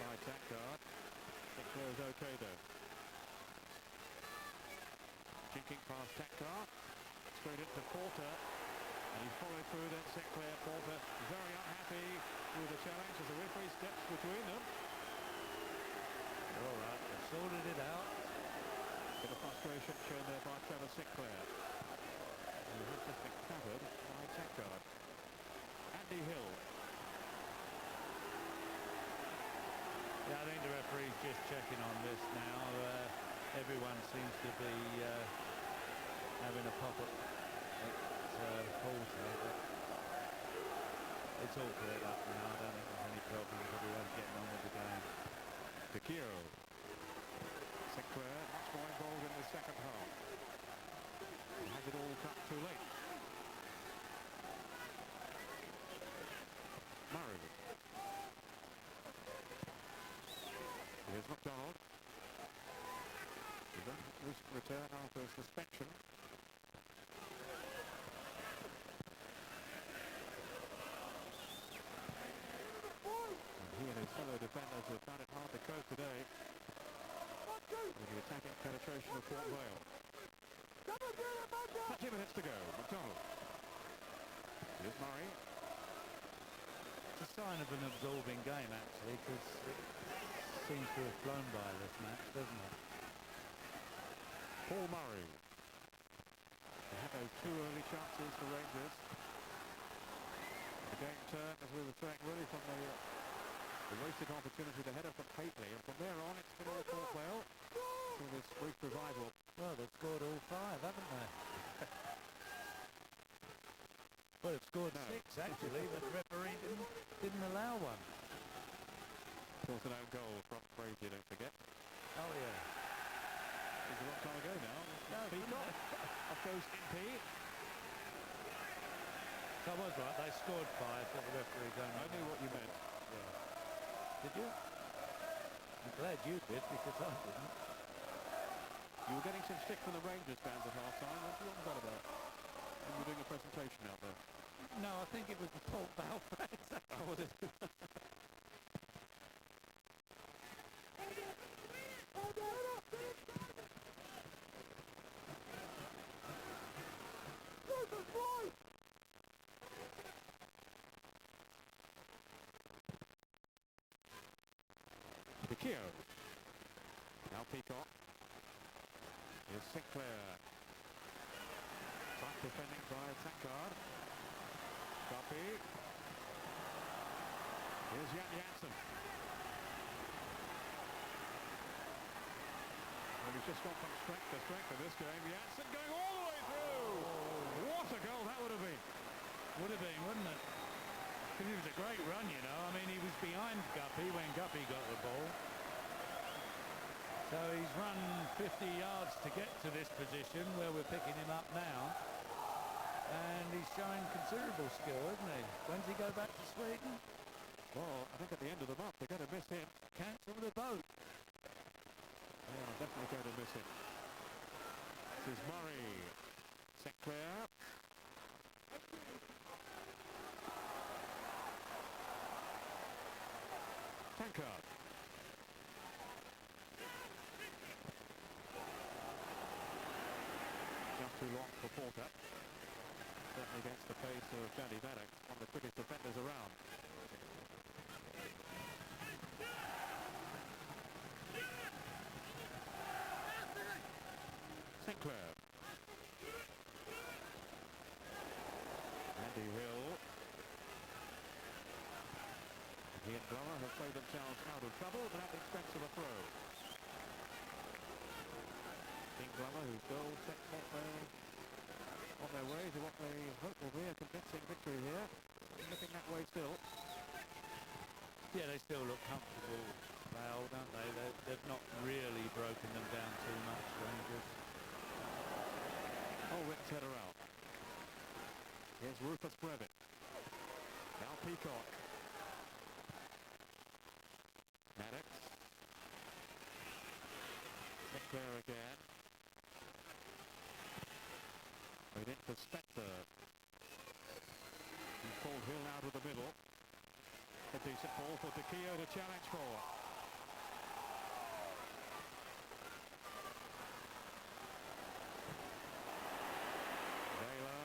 by Tackard. Sinclair is okay though. Jinking past Tackard. Straight into Porter. And he followed through then Sinclair. Porter very unhappy with the challenge as the referee steps between them. All right, they sorted it out. Bit of frustration shown there by Trevor Sinclair. Who has just been covered by Tackard. Andy Hill. Yeah, I think the referee's just checking on this now. Everyone seems to be having a pop at Porter, but it's all cleared up now. I don't think there's any problems. Everyone's getting on with the game. Dicchio. Sinclair much more involved in the second half. He has it all cut too late. Murray. Here's McDonald. He's on recent return after a suspension. And he and his fellow defenders have found it hard to cope today. with the attacking penetration of Port Vale. 30 minutes to go. McDonald. Here's Murray. It's a sign of an absorbing game, actually, because it seems to have flown by this match, doesn't it? Paul Murray. They had those two early chances for Rangers. The game turned, as we were saying, really from the wasted opportunity to header from Haitley, and from there on it's been all Port Vale for this brief revival. Well, they've scored all 5, haven't they? Well, they've scored 6 actually, but the referee didn't allow one. Of course, an own goal from Frazier, don't forget. Oh yeah. It was a long time ago now. No, Peacock. Off goes MP. So I was right, they scored 5, but the referee don't I knew what you meant. Yeah. Did you? I'm glad you did, because I didn't. You were getting some stick from the Rangers fans at half-time. What was that about? When you were doing a presentation out there. No, I think it was the Port Vale fans. Oh, was it? Keo. Now Peacock. Here's Sinclair. Tight defending by Sankard. Copy. Here's Jan Jansen. Well, he's just gone from strength to strength in this game. Jansen going all the way through. What a goal that would have been. Would have been, wouldn't it? Because it was a great run, you know. I mean, he was behind Guppy when Guppy got the ball. So he's run 50 yards to get to this position where we're picking him up now. And he's showing considerable skill, isn't he? When does he go back to Sweden? Well, I think at the end of the month they're going to miss him. Cancel the boat. They are definitely going to miss him. This is Murray. Sinclair. Tankard. Just too long for Porter. Certainly against the pace of Danny Maddox, one of the quickest defenders around. Sinclair. Andy Hill. He and Glover have played themselves out of trouble, but at the expense of a throw. King Glover, whose goal set Port Vale on their way to what they hope will be a convincing victory here. Looking that way still. Yeah, they still look comfortable, Vale, don't they? They've not really broken them down too much, Rangers. Holwit's header out. Here's Rufus Brevin. Now Peacock. Maddox. Sinclair again. Right in for Spector. He's pulled Hill out of the middle. A decent ball for Keo to challenge for. Naylor.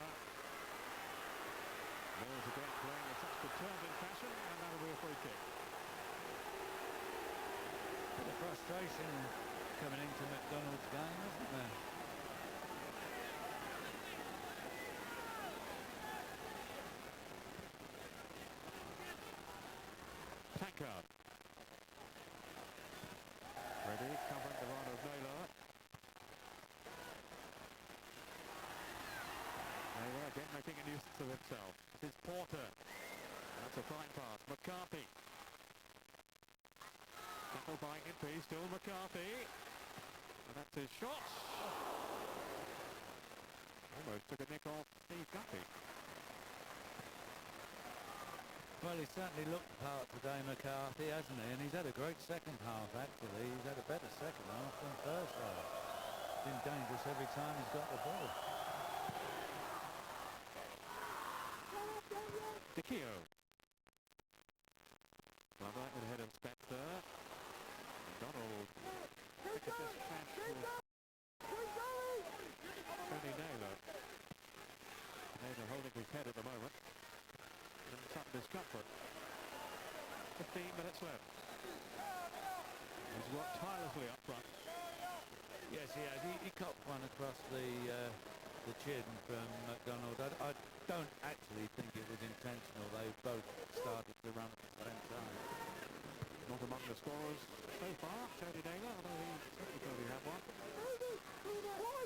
Mills again playing in such determined fashion, and that'll be a free kick. Bit of frustration coming into McDonald's game, isn't there? Tankard. Ready, covering the run of Naylor. Naylor again making a nuisance of himself. This is Porter. That's a fine pass. McCarthy. Tackled by MP, still McCarthy. And that's his shot. Almost took a nick off Steve Guppy. Well, he's certainly looked the part today, McCarthy, hasn't he? And he's had a great second half, actually. He's had a better second half than first half. Been dangerous every time he's got the ball. Keo. Glover ahead of Spector. Donald look at this chance for Tony Naylor. Naylor holding his head at the moment. In some discomfort. 15 minutes left. He's worked tirelessly up front. Yes, he has. He copped one across the chin from McDonald. I don't actually think it was intentional. They both started to run at the same time. Not among the scorers so far, Tony Naylor, although he certainly thought he had one.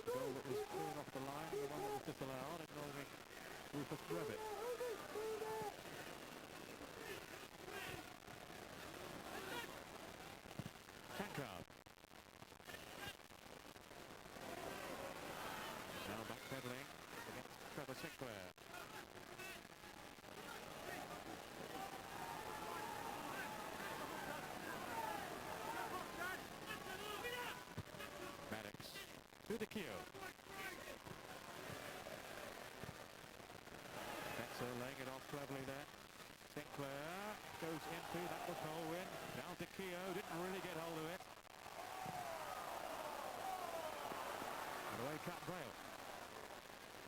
The goal that was cleared off the line, the one that was disallowed, involving Rufus Brevitt. Tankard. Now backpedaling against Trevor Sinclair. Maddox to the queue. Spencer laying it off cleverly there. Sinclair goes into, that was Holwyn. Down to Keogh, didn't really get hold of it. And away Port Vale.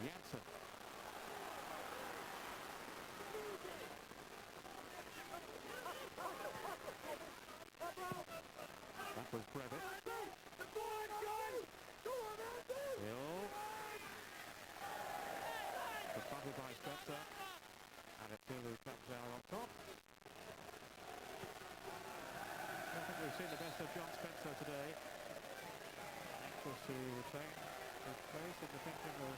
Janssen. That was Brevitt. Hill. Confronted by Spencer. And it's Hill who comes out on top. I think we've seen the best of John Spencer today. Anxious to retain his place in the thinking of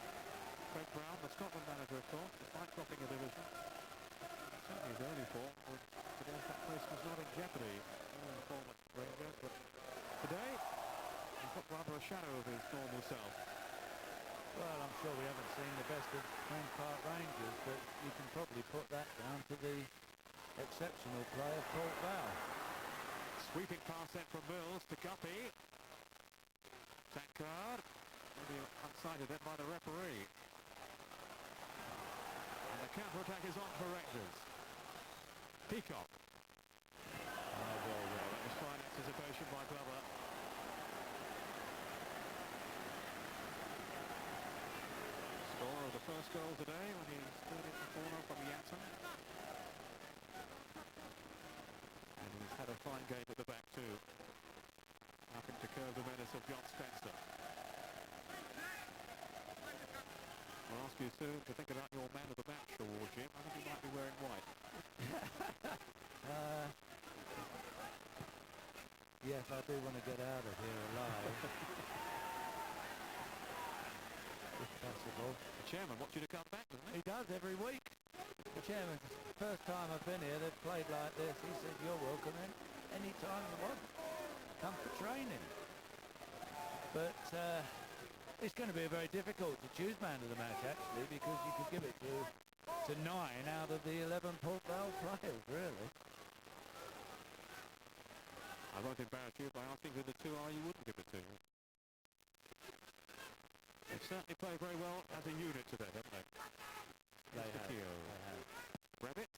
Craig Brown, the Scotland manager, of course, despite dropping a division. Certainly his early form was today that place was not in jeopardy. All form at Rangers, but today he's got rather a shadow of his normal self. Well, I'm sure we haven't seen the best of Queen's Park Rangers, but you can probably put that down to the exceptional play of Port Vale. Sweeping pass then from Mills to Guppy. Tankard, maybe unsighted then by the referee. And the counter-attack is on for Rangers. Peacock. Oh, well, that was fine anticipation by Glover. Scorer of the first goal today when he stood in the corner from Janssen. And he's had a fine game at the back too. Nothing to curb the menace of John Spencer. I'll ask you soon to think about your man of the match award, Jim. I think he might be wearing white. Yes, I do want to get out of here alive. If possible. The chairman wants you to come back, doesn't he? He does every week. The chairman, first time I've been here, they've played like this. He said, you're welcome in any time you want. Come for training. But it's going to be very difficult to choose man of the match, actually, because you could give it to 9 out of the 11 Port Vale players, really. I won't embarrass you by asking who the two are you wouldn't give it to. They've certainly played very well as a unit today, haven't they? They have. Brevitt.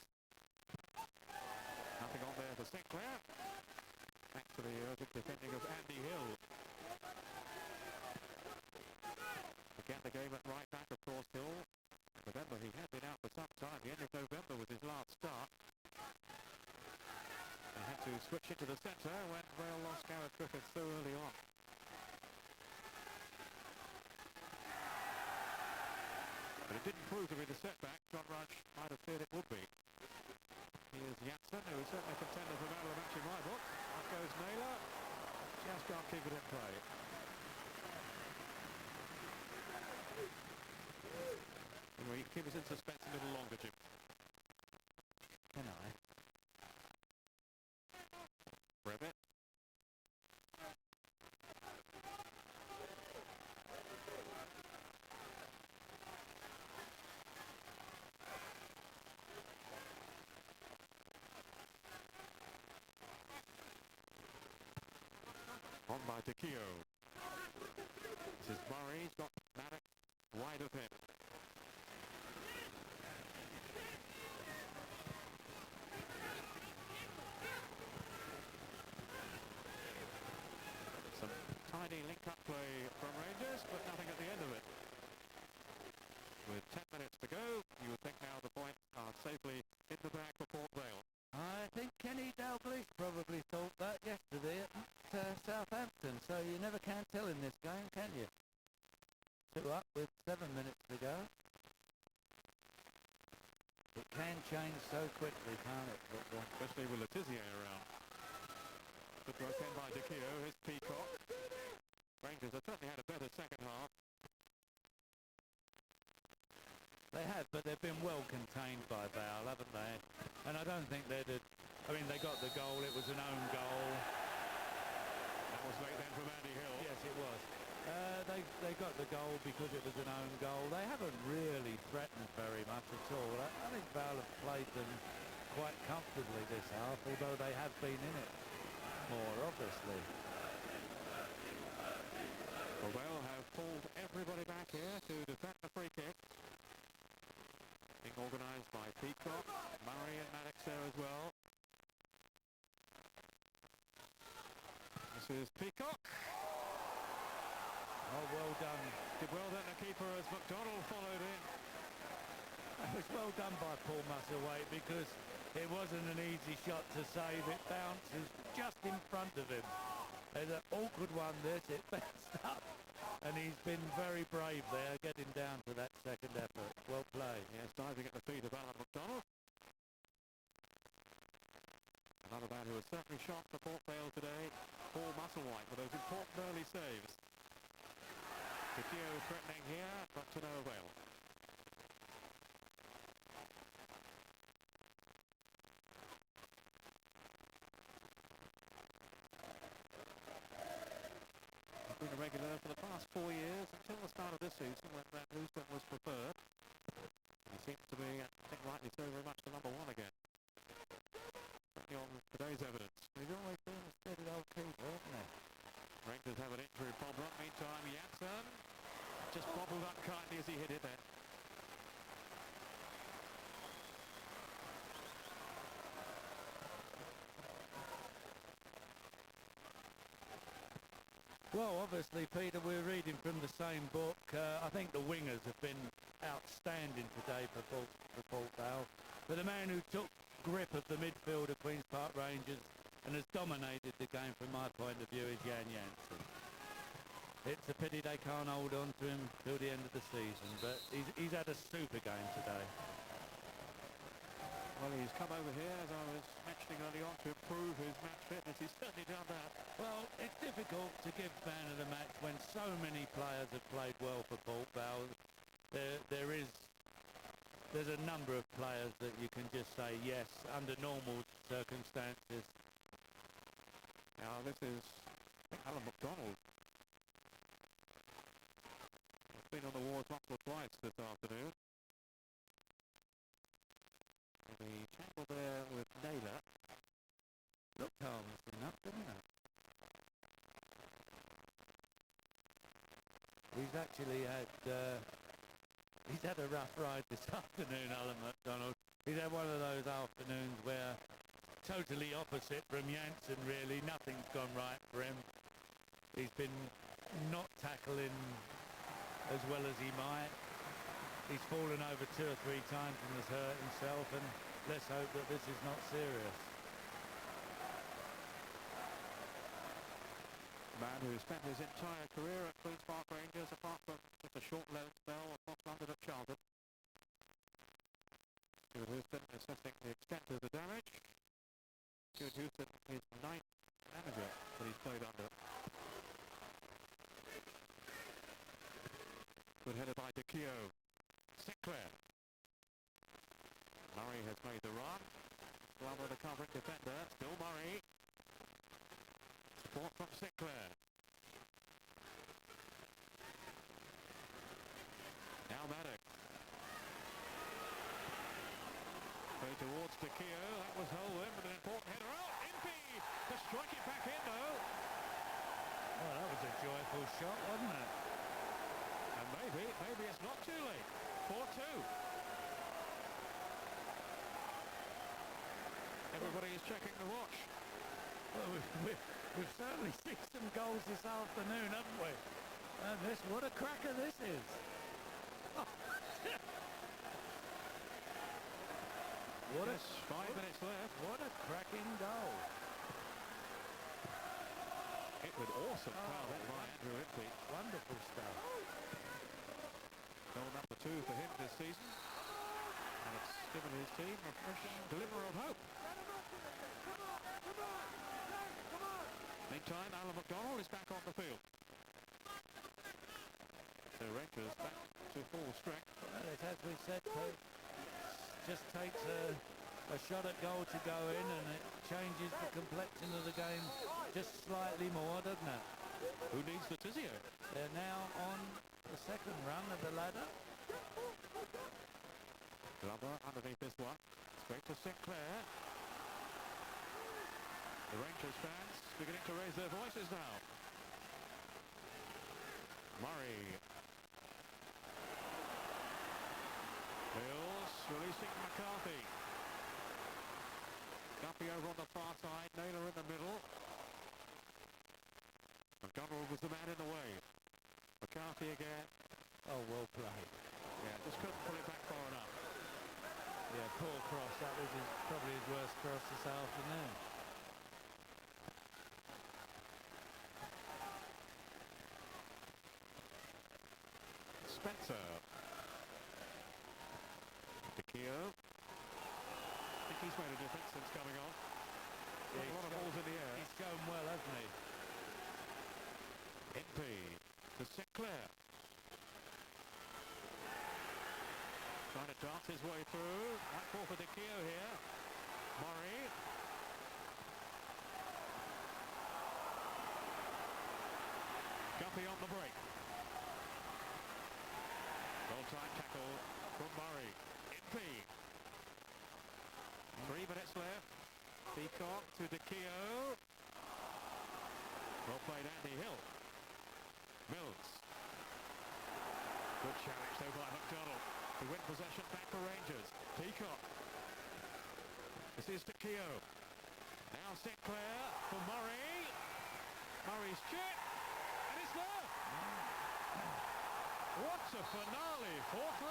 Nothing on there for Sinclair. Thanks to the urgent defending of Andy Hill. Began the game at right back, of course, Hill. Remember, he had been out for some time. The end of November was his last start. They had to switch into the centre when Vale lost Gareth Griffiths so early on. But it didn't prove to be the setback John Rudge might have feared it would be. Here's Janssen, who is certainly a contender for man of the match in my book. Up goes Naylor. Just can't keep it in play. Anyway, you can keep us in suspense a little longer, Jim. Can I? Brevitt. On by Keogh. This is Murray. He's got Maddox wide of him. Some tidy link-up play from Rangers, but nothing at the end of it. With 10 minutes to go, you would think now the points are safely in the bag for Port Vale. I think Kenny Dalglish probably thought that yesterday at Southampton, so you never can tell in this game, can you? 2 up with 7 minutes to go. It can change so quickly, can't it, football? Especially with Letizia around. Good work in by De Geo, his Peacock. Rangers have certainly had a better second half. They have, but they've been well contained by Vale, haven't they? And I don't think they'd have, I mean, they got the goal, it was an own goal. That was late then from Andy Hill. Yes, it was. They got the goal because it was an own goal. They haven't really threatened very much at all. I think Vale have played them quite comfortably this half, although they have been in it more, obviously. Well, Vale have pulled everybody back here to defend the free kick. Being organised by Peacock, Murray and Maddox there as well. This is Peacock. Oh, well done. Did well then the keeper as McDonald followed in. It was well done by Paul Musselwhite because it wasn't an easy shot to save. It bounces just in front of him. It's an awkward one, this. It bounced up. And he's been very brave there, getting down to that second effort. Well played. Yes, diving at the feet of Alan McDonald. Another man who has certainly shocked for Port Vale today, Paul Musselwhite, with those important early saves. Coutinho threatening here, but to no avail. He's been a regular for the past 4 years until the start of this season when Van Houston was preferred. He seems to be, I think rightly so, very much the number one again. Certainly on today's evidence. He's always been a steady old keeper, hasn't he? Rangers have an injury problem. Meantime, Janssen just bobbled up kindly as he hit it then. Well, obviously, Peter, we're reading from the same book. I think the wingers have been outstanding today for Port Vale. But the man who took grip of the midfield of Queen's Park Rangers and has dominated the game from my point of view is Jan Janssen. It's a pity they can't hold on to him till the end of the season, but he's had a super game today. Well, he's come over here, as I was mentioning early on, to improve his match fitness. He's certainly done that. Well, it's difficult to give man of the match when so many players have played well for Port Vale. There's a number of players that you can just say yes under normal circumstances. Now, this is Alan McDonald. He's been on the wars once or twice this afternoon. And the tackle there with Naylor. Looked harmless enough, didn't it? He's actually had a rough ride this afternoon, Alan McDonald. He's had one of those afternoons where totally opposite from Janssen, really. Nothing's gone right for him. He's been not tackling as well as he might. He's fallen over 2 or 3 times and has hurt himself, and let's hope that this is not serious. Man who spent his entire career at Queen's Park Rangers, apart from just a short loan spell across London at Charlton. Stuart Houston assessing the extent of the damage. Stuart Houston is 9th manager that he's played under. Good header by De Geo. Sinclair. Murray has made the run. Glover the covering defender. Still Murray. Support from Sinclair. Now Maddox. Play towards De Geo. That was Holwyn with an important header out. Impey to strike it back in though. Well, that was a joyful shot, wasn't it? And maybe it's not too late. 4-2. Everybody is checking the watch. Well, We've certainly seen some goals this afternoon, haven't we? And what a cracker this is. What Yes, 5 minutes left. What a cracking goal. It was awesome foul then by Andrew Impey. Wonderful stuff. Goal number 2 for him this season. And it's given his team a fresh glimmer of hope. Meantime, Alan McDonald is back on the field. So Rangers back to full strength. Well, it's as we said, Pete, just takes a shot at goal to go in, and it changes the complexion of the game just slightly more, doesn't it? Who needs the Tizio? They're now on the second rung of the ladder. Glover underneath this one. Straight to Sinclair. The Rangers fans beginning to raise their voices now. Murray. Mills releasing McCarthy. Guppy over on the far side. Naylor in the middle. McDonald was the man in the way. McCarthy again. Oh, well played. Yeah, just couldn't pull it back far enough. Yeah, poor cross. That was probably his worst cross this afternoon. Spencer. DeKeo. I think he's made a difference since coming on. Yeah, A lot of balls in the air. He's going well, hasn't he? Impey to Sinclair. Trying to dance his way through. That ball for DeKeo here. Murray. Guppy on the break. Goal time tackle from Murray. Impey. 3 minutes left. Peacock to DeKeo. Well played, Andy Hill. Mills. Good challenge though by McDonald to win possession back for Rangers. Peacock. This is DeKeo. Now Sinclair for Murray. Murray's chip. And it's there. What a finale. 4-3.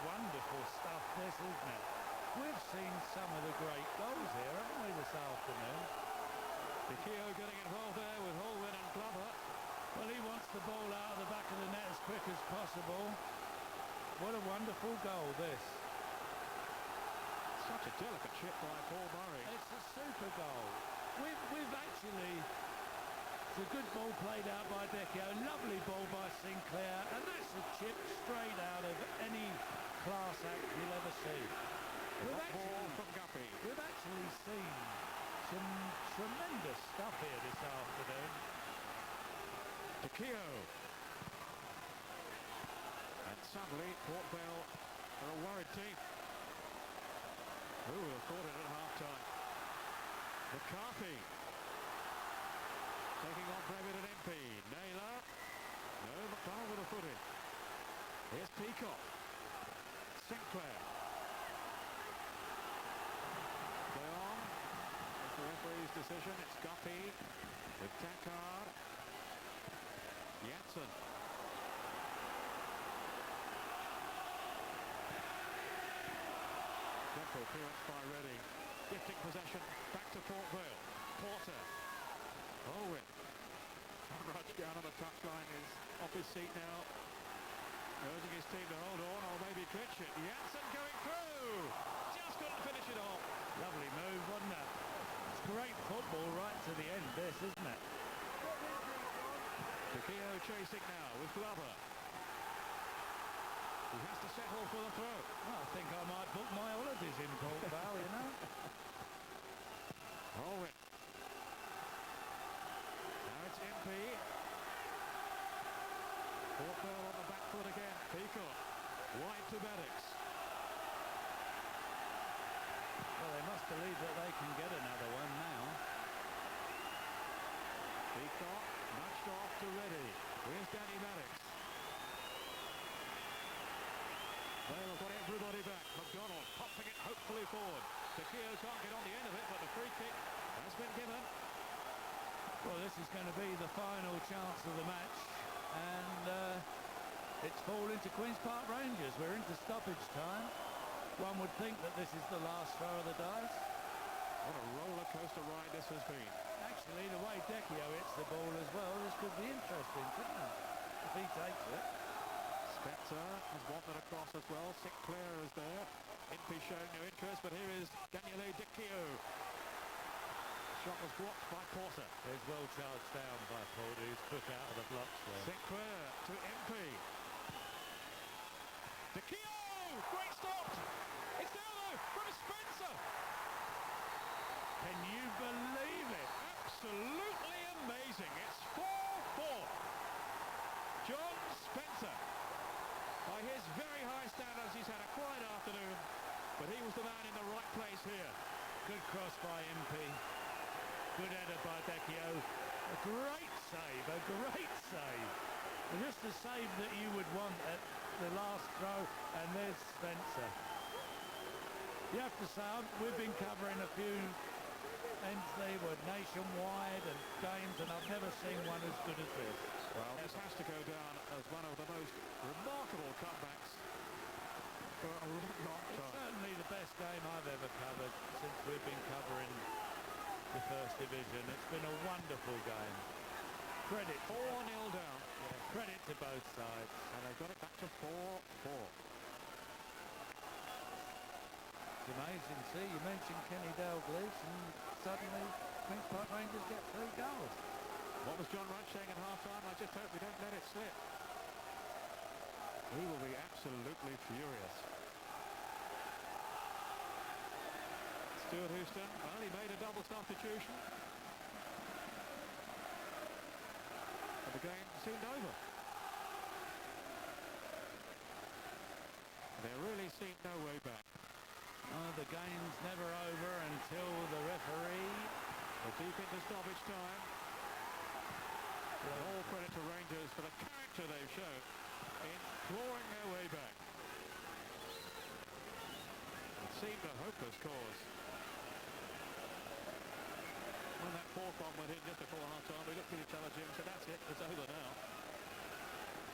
Wonderful stuff this, isn't it? We've seen some of the great goals here, haven't we, this afternoon? DeKeo getting involved there with Holwyn and Glover. Well, he wants the ball out of the back of the net as quick as possible. What a wonderful goal, this. Such a delicate chip by Paul Murray. It's a super goal. We've actually... It's a good ball played out by DeKeo. Lovely ball by Sinclair. And that's a chip straight out of any class act you'll ever see. Ball from Guppy. We've actually seen some tremendous stuff here this afternoon. DeKeo. And suddenly, Port Vale are a worried team. Who would have thought it at half-time? McCarthy. Taking on Brevid and Impey. Naylor. No, McDonald with a foot in. Here's Peacock. Sinclair. Play on. It's the referee's decision. It's Guppy with Tankard. Janssen. Dreadful clearance by Reading. Gifting possession back to Port Vale. Porter. Holwyn. Rudge down on the touchline is off his seat now. Urging his team to hold on or maybe clinch it. Janssen going through. Just couldn't finish it off. Lovely move, wasn't it? It's great football right to the end, this, isn't it? DeKeo chasing now with Glover. He has to settle for the throw. Well, I think I might book my holidays in Port Vale, you know. Holwyn. Now it's Impey. Port Vale on the back foot again. Peacock. Wide to Maddox. Well, they must believe that they can get another one now. Peacock nudged off to Reddy. Here's Danny Maddox. Vale have got everybody back. McDonald pumping it hopefully forward. DeKeo can't get on the end of it, but the free kick has been given. is going to be the final chance of the match, and it's fallen to Queen's Park Rangers. We're into stoppage time. One would think that this is the last throw of the dice. What a roller coaster ride this has been. Actually, the way Decchio hits the ball as well, this could be interesting, couldn't it? If he takes it. Spencer has wandered across as well. Sinclair is there. Impey showing no interest, but here is Daniele Decchio. Shot was blocked by Porter. It's well charged down by Porter, who's put out of the blocks there. Sinclair to Impey. Decchio! Great stop! It's down though from Spencer! Can you believe it? Absolutely amazing. It's 4-4. John Spencer. By his very high standards, he's had a quiet afternoon, but he was the man in the right place here. Good cross by Impey. Good header by Decchio. A great save, a great save. Just the save that you would want at the last throw, and there's Spencer. You have to say, we've been covering a few Ensley were nationwide and games, and I've never seen one as good as this. Well, this has to go down as one of the most remarkable comebacks for a long It's time. certainly the best game I've ever covered since we've been covering the First Division. It's been a wonderful game. Credit. 4-0 down. Yeah, credit to both sides. And they've got it back to 4-4. It's amazing. See, you mentioned Kenny Dalglish, and suddenly Queen's Park Rangers get 3 goals. What was John Rudd saying at half-time? I just hope we don't let it slip. He will be absolutely furious. Stuart Houston, well, he made a double substitution. And the game seemed over. There really seemed no way back. Oh, the game's never over until the referee. We're deep into stoppage time. All credit to Rangers for the character they've shown in clawing their way back. It seemed a hopeless cause. When that fourth one went in just before half-time, we looked at each other, Jim, and said, that's it, it's over now.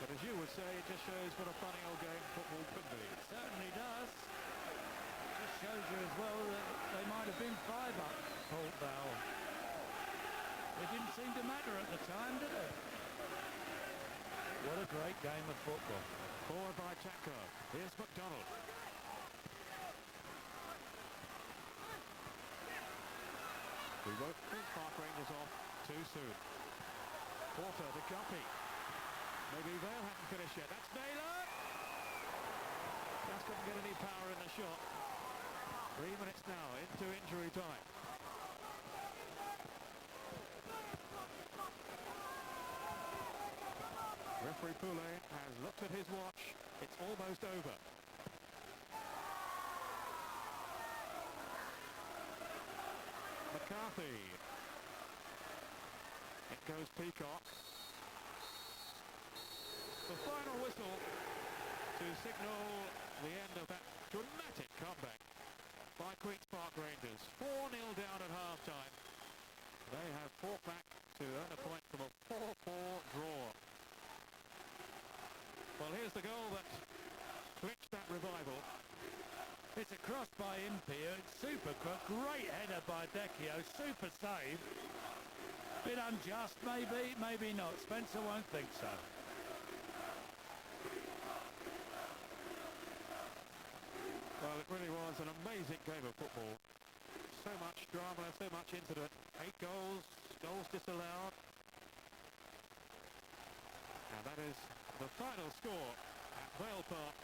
But as you would say, it just shows what a funny old game football could be. It certainly does. It just shows you as well that they might have been 5 up, Port Vale. It didn't seem to matter at the time, did it? What a great game of football. Forward by Tanko. Here's McDonald. We wrote Queen's Park Rangers off too soon. Porter to Guppy. Maybe Vale hasn't finished yet. That's Naylor! Just couldn't get any power in the shot. 3 minutes now into injury time. Referee Poulain has looked at his watch. It's almost over. McCarthy. It goes Peacock. The final whistle to signal the end of that dramatic comeback by Queen's Park Rangers. 4-0 down at half-time. They have fought back to earn a point from a 4-4 draw. Well, here's the goal that clinched that revival. It's a cross by Impey. It's super cross. Great header by Decchio. Super save. Bit unjust, maybe, maybe not. Spencer won't think so. Well, it really was an amazing game of football. So much drama, so much incident. 8 goals, goals disallowed. And that is the final score at Vale Park.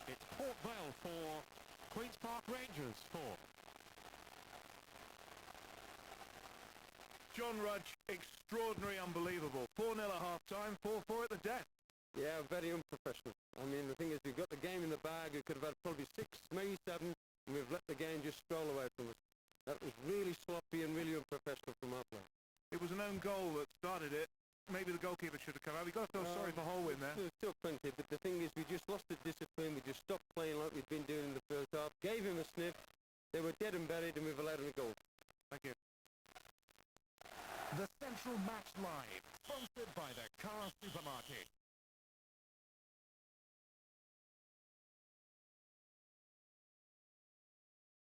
It's Port Vale 4, Queen's Park Rangers 4. John Rudge, extraordinary, unbelievable. 4-0 at half-time, 4-4 at the death. Yeah, very unprofessional. I mean, the thing is, we've got the game in the bag. We could have had probably 6, maybe 7, and we've let the game just stroll away from us. That was really sloppy and really unprofessional from our play. It was an own goal that started it. Maybe the goalkeeper should have come out. We've got to feel sorry for Holwyn there. There's still plenty, but the thing is, we just lost the discipline. We just stopped playing like we'd been doing in the first half. Gave him a sniff. They were dead and buried, and we've allowed him a goal. Thank you. The Central Match Live, sponsored by the Car Supermarket.